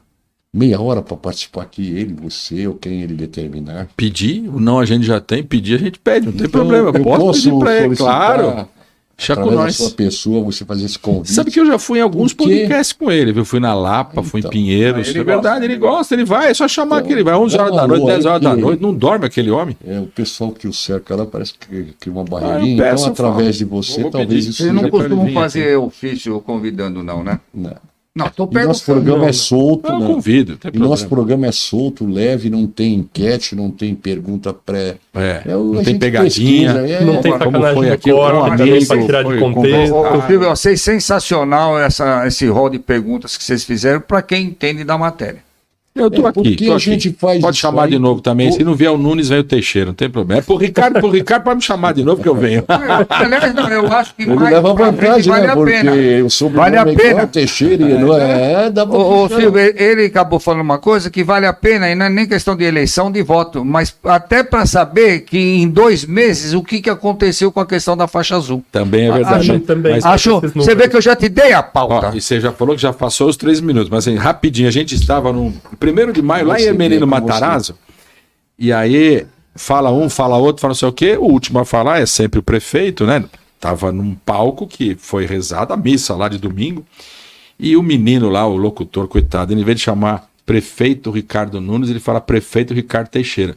Speaker 2: meia hora para participar aqui, ele, você ou quem ele determinar?
Speaker 3: Pedir, não a gente já tem, pedir a gente pede, não tem
Speaker 2: Então,
Speaker 3: problema. Eu posso pedir para ele,
Speaker 2: solicitar,
Speaker 3: claro. Deixa com
Speaker 2: através da sua
Speaker 3: nós.
Speaker 2: pessoa, você fazer esse convite.
Speaker 3: Sabe que eu já fui em alguns
Speaker 2: Por quê?
Speaker 3: podcasts com ele, viu? Fui na Lapa, fui em
Speaker 2: Então,
Speaker 3: Pinheiros.
Speaker 4: ele
Speaker 3: É verdade,
Speaker 4: gosta,
Speaker 3: ele gosta, ele vai, é só chamar
Speaker 2: Então,
Speaker 3: que ele vai. 11
Speaker 2: dá
Speaker 3: horas
Speaker 2: uma
Speaker 3: da noite,
Speaker 2: alô
Speaker 3: 10
Speaker 2: aí
Speaker 3: horas da
Speaker 2: que-
Speaker 3: noite, não dorme aquele homem.
Speaker 2: O pessoal que o cerca lá parece que cria uma
Speaker 3: eu
Speaker 2: barreirinha.
Speaker 3: peço,
Speaker 2: Então, através de
Speaker 3: falo.
Speaker 2: você,
Speaker 3: Vou
Speaker 2: talvez
Speaker 3: pedir.
Speaker 2: isso
Speaker 4: Vocês não
Speaker 3: Já
Speaker 2: seja...
Speaker 3: pra ele
Speaker 4: costumam
Speaker 3: vir
Speaker 4: fazer ofício convidando, não, né?
Speaker 2: Não.
Speaker 4: Não, tô
Speaker 2: E nosso
Speaker 4: perguntando.
Speaker 2: programa
Speaker 1: não,
Speaker 2: é
Speaker 1: não.
Speaker 2: solto,
Speaker 3: Eu
Speaker 2: né?
Speaker 3: convido, não tem
Speaker 2: E nosso
Speaker 3: problema.
Speaker 2: programa é solto, leve, não tem enquete, não tem pergunta pré.
Speaker 3: É,
Speaker 2: É o-
Speaker 3: não
Speaker 2: a
Speaker 3: tem
Speaker 2: gente
Speaker 3: pegadinha.
Speaker 2: pesquisa, é.
Speaker 1: Não tem
Speaker 3: como
Speaker 1: sacanagem
Speaker 3: foi
Speaker 1: no
Speaker 3: aqui,
Speaker 1: corpo,
Speaker 3: um
Speaker 1: também
Speaker 3: amigo,
Speaker 1: pra tirar de
Speaker 3: foi
Speaker 1: contexto.
Speaker 4: Ô, Silvio, eu achei sensacional esse rol de perguntas que vocês fizeram para quem entende da matéria.
Speaker 3: Eu tô
Speaker 2: É,
Speaker 3: aqui.
Speaker 2: porque
Speaker 3: Tô
Speaker 2: a
Speaker 3: aqui.
Speaker 2: gente faz
Speaker 3: Pode
Speaker 2: isso
Speaker 3: chamar
Speaker 2: aí
Speaker 3: de novo também.
Speaker 2: por-
Speaker 3: Se não vier o Nunes, vem o Teixeira, não tem problema. É pro Ricardo pode me chamar de novo que eu venho.
Speaker 4: Aliás, não, eu acho que
Speaker 2: Ele
Speaker 4: mais
Speaker 2: leva
Speaker 4: pra frente
Speaker 2: vantagem,
Speaker 4: vale
Speaker 2: né?
Speaker 4: a pena.
Speaker 2: Porque o sobrenome
Speaker 4: Vale a
Speaker 2: é igual
Speaker 4: pena.
Speaker 2: Teixeira, e não é? Dá pra
Speaker 4: Ô,
Speaker 2: puxar.
Speaker 4: Silvio, ele acabou falando uma coisa que vale a pena, e não é nem questão de eleição, de voto, mas até para saber que em 2 meses o que aconteceu com a questão da faixa azul.
Speaker 3: Também é verdade.
Speaker 1: Acho também.
Speaker 3: Mas,
Speaker 4: Achou?
Speaker 1: esses
Speaker 4: Você
Speaker 1: números.
Speaker 4: vê que eu já te dei a
Speaker 3: ó,
Speaker 4: pauta.
Speaker 3: e você já falou que já passou os 3 minutos, mas assim, rapidinho, a gente estava no 1º de maio, lá em
Speaker 2: Você
Speaker 3: Hermelino
Speaker 2: vê com
Speaker 3: Matarazzo, e aí fala um, fala outro, fala não sei o quê, o último a falar é sempre o prefeito, né? Tava num palco que foi rezada a missa lá de domingo, e o menino lá, o locutor, coitado, ele, em vez de chamar prefeito Ricardo Nunes, ele fala prefeito Ricardo Teixeira.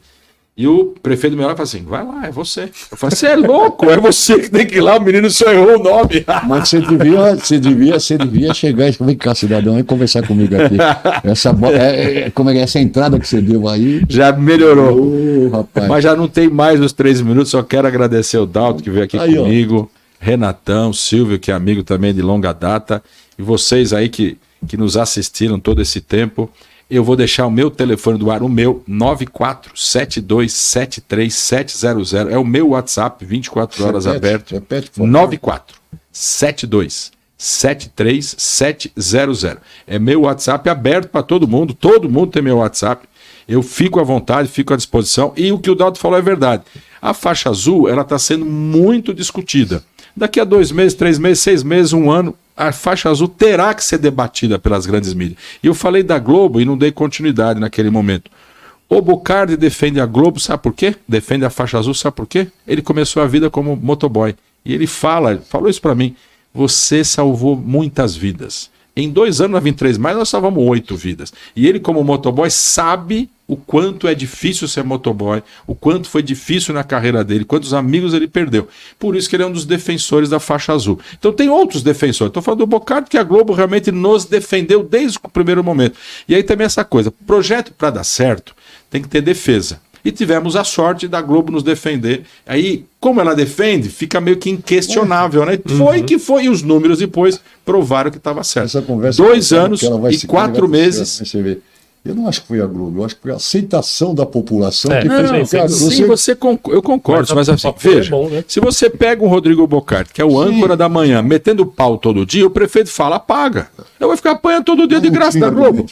Speaker 3: E o prefeito do meu lado fala assim, vai lá, é você. Eu falei, você é louco, é você que tem que ir lá, o menino só errou o nome.
Speaker 2: Mas você devia chegar e falar, vem cá, cidadão, e conversar comigo aqui. Como é que é essa entrada que você deu aí?
Speaker 3: Já melhorou.
Speaker 2: Ô, rapaz.
Speaker 3: Mas já não tem mais os 3 minutos, só quero agradecer o Dalton que veio aqui
Speaker 2: Aí, ó.
Speaker 3: comigo, Renatão, Silvio, que é amigo também de longa data, e vocês aí que nos assistiram todo esse tempo. Eu vou deixar o meu telefone do ar, o meu, 9472737700. É o meu WhatsApp, 24 horas aberto.
Speaker 2: Repete, por favor.
Speaker 3: 9472737700. É meu WhatsApp aberto para todo mundo tem meu WhatsApp. Eu fico à vontade, fico à disposição. E o que o Dalton falou é verdade. A faixa azul, ela está sendo muito discutida. Daqui a 2 meses, 3 meses, 6 meses, 1 ano, a faixa azul terá que ser debatida pelas grandes mídias. E eu falei da Globo e não dei continuidade naquele momento. O Bocardi defende a Globo, sabe por quê? Defende a faixa azul, sabe por quê? Ele começou a vida como motoboy. E ele falou isso para mim. Você salvou muitas vidas. Em 2 anos, na 23 mais, nós salvamos 8 vidas. E ele, como motoboy, sabe o quanto é difícil ser motoboy, o quanto foi difícil na carreira dele, quantos amigos ele perdeu. Por isso que ele é um dos defensores da faixa azul. Então tem outros defensores. Estou falando do Bocardi, que a Globo realmente nos defendeu desde o primeiro momento. E aí também essa coisa, projeto para dar certo tem que ter defesa. E tivemos a sorte da Globo nos defender. Aí, como ela defende, fica meio que inquestionável, né? Foi que foi, e os números depois provaram que estava certo.
Speaker 2: Essa conversa
Speaker 3: 2 anos
Speaker 2: que ela vai
Speaker 3: e
Speaker 2: se-
Speaker 3: 4
Speaker 2: vai-
Speaker 3: meses.
Speaker 2: Você vê. Eu não acho que foi a Globo, eu acho que foi a aceitação da população
Speaker 1: É,
Speaker 2: que
Speaker 1: não,
Speaker 2: fez com que a
Speaker 1: sim,
Speaker 2: Globo...
Speaker 3: Sim, eu concordo, mas
Speaker 1: o
Speaker 3: assim,
Speaker 1: papo é
Speaker 3: veja,
Speaker 1: bom, né?
Speaker 3: se você pega um Rodrigo Bocardi, que é o âncora da manhã, metendo pau todo dia, o prefeito fala, apaga. Eu vou ficar apanhando todo dia de graça da Globo.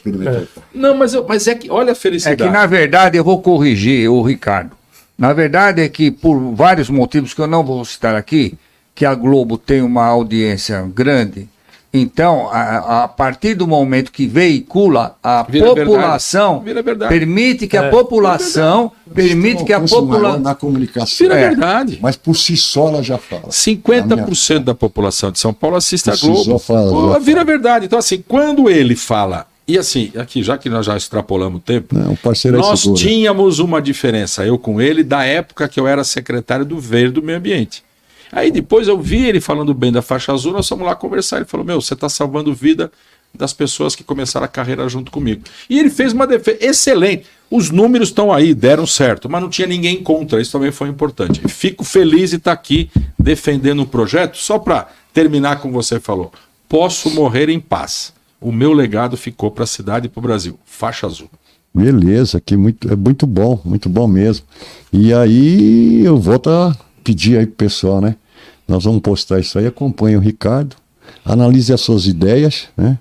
Speaker 3: Não, mas é que, olha a
Speaker 4: É
Speaker 3: felicidade.
Speaker 4: que, na verdade, eu vou corrigir o Ricardo. Na verdade é que, por vários motivos que eu não vou citar aqui, que a Globo tem uma audiência grande, então, a partir do momento que veicula, a
Speaker 3: Vira
Speaker 4: população
Speaker 3: verdade. Vira verdade.
Speaker 4: permite que a população, permite que a população...
Speaker 2: Na comunicação.
Speaker 3: Vira
Speaker 4: É.
Speaker 3: verdade.
Speaker 2: Mas por si só ela já fala.
Speaker 3: 50% da população de São Paulo assiste a
Speaker 2: Precisou
Speaker 3: Globo.
Speaker 2: falar,
Speaker 3: Pô,
Speaker 2: já
Speaker 3: vira verdade. Então, assim, quando ele fala E assim, aqui, já que nós já extrapolamos o tempo,
Speaker 2: Não, o parceiro
Speaker 3: nós
Speaker 2: seguro.
Speaker 3: tínhamos uma diferença, eu com ele, da época que eu era secretário do Verde do Meio Ambiente. Aí depois eu vi ele falando bem da faixa azul, nós fomos lá conversar. Ele falou: meu, você está salvando vida das pessoas que começaram a carreira junto comigo. E ele fez uma defesa excelente. Os números estão aí, deram certo, mas não tinha ninguém contra. Isso também foi importante. E fico feliz de estar aqui defendendo o projeto. Só para terminar como você falou, posso morrer em paz. O meu legado ficou para a cidade e para o Brasil. Faixa azul.
Speaker 2: Beleza, que é muito bom mesmo. E aí eu volto a pedir aí pro pessoal, né? Nós vamos postar isso aí, acompanhe o Ricardo, analise as suas ideias, né?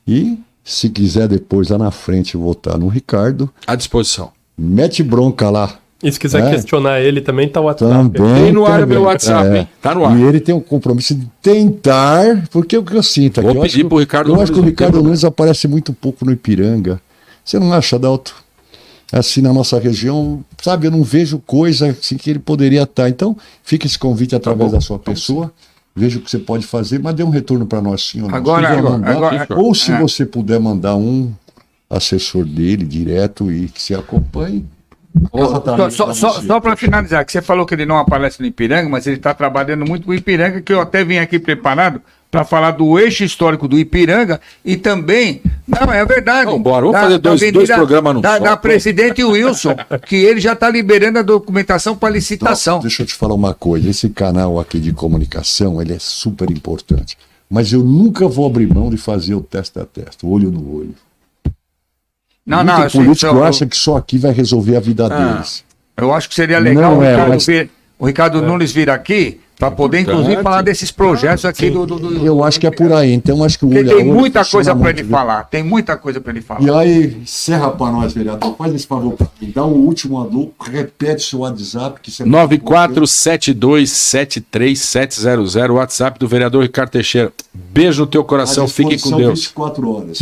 Speaker 2: E se quiser depois lá na frente votar no Ricardo,
Speaker 3: À disposição.
Speaker 2: mete bronca lá.
Speaker 1: E se quiser
Speaker 2: É.
Speaker 1: questionar ele também, tá o WhatsApp.
Speaker 2: Também.
Speaker 3: Tem no ar
Speaker 2: também.
Speaker 3: meu WhatsApp, hein? Tá no ar.
Speaker 2: E ele tem um compromisso de tentar, porque o que eu sinto aqui.
Speaker 3: Vou
Speaker 2: eu
Speaker 3: pedir
Speaker 2: acho que-
Speaker 3: pro Ricardo
Speaker 2: Eu acho que o
Speaker 3: Nunes,
Speaker 2: Ricardo
Speaker 3: não tem
Speaker 2: Nunes aparece muito pouco no Ipiranga. Você não acha, Adalto? Assim, na nossa região, sabe, eu não vejo coisa assim que ele poderia estar. Então, fica esse convite através
Speaker 3: bom.
Speaker 2: da sua pessoa. Veja o que você pode fazer, mas dê um retorno para nós, sim ou não.
Speaker 4: Agora-
Speaker 2: Se quiser
Speaker 4: agora-
Speaker 2: mandar,
Speaker 4: agora-
Speaker 2: ou se
Speaker 4: é.
Speaker 2: você puder mandar um assessor dele direto e que se acompanhe.
Speaker 4: Só para finalizar, que você falou que ele não aparece no Ipiranga, mas ele está trabalhando muito com o Ipiranga, que eu até vim aqui preparado para falar do eixo histórico do Ipiranga e também, não, é verdade.
Speaker 3: Não, bora, vamos fazer dois
Speaker 4: avenida
Speaker 3: programas num só.
Speaker 4: Da Presidente Wilson, que ele já está liberando a documentação para licitação.
Speaker 2: Deixa eu te falar uma coisa. Esse canal aqui de comunicação, ele é super importante. Mas eu nunca vou abrir mão de fazer o testa a testa, olho no olho.
Speaker 4: Não,
Speaker 2: Muito
Speaker 4: não, assim,
Speaker 2: político acha que só aqui vai resolver a vida deles.
Speaker 4: eu acho que seria legal
Speaker 2: Não
Speaker 4: o
Speaker 2: é,
Speaker 4: Ricardo,
Speaker 2: mas-
Speaker 4: o Ricardo Nunes vir aqui para poder, inclusive, falar desses projetos aqui do
Speaker 2: Eu acho que é por aí. Então, acho que o
Speaker 4: Porque
Speaker 2: olho a
Speaker 4: tem
Speaker 2: olho
Speaker 4: muita
Speaker 2: funciona
Speaker 4: coisa para
Speaker 2: muito,
Speaker 4: ele
Speaker 2: viu?
Speaker 4: falar. Tem muita coisa para ele falar.
Speaker 2: E aí, encerra para nós, vereador. Faz esse favor para mim. Dá o último alô, repete seu WhatsApp. Que você
Speaker 3: 9472737700, WhatsApp do vereador Ricardo Teixeira. Beijo no teu coração, fiquem com Deus.
Speaker 2: 24 horas.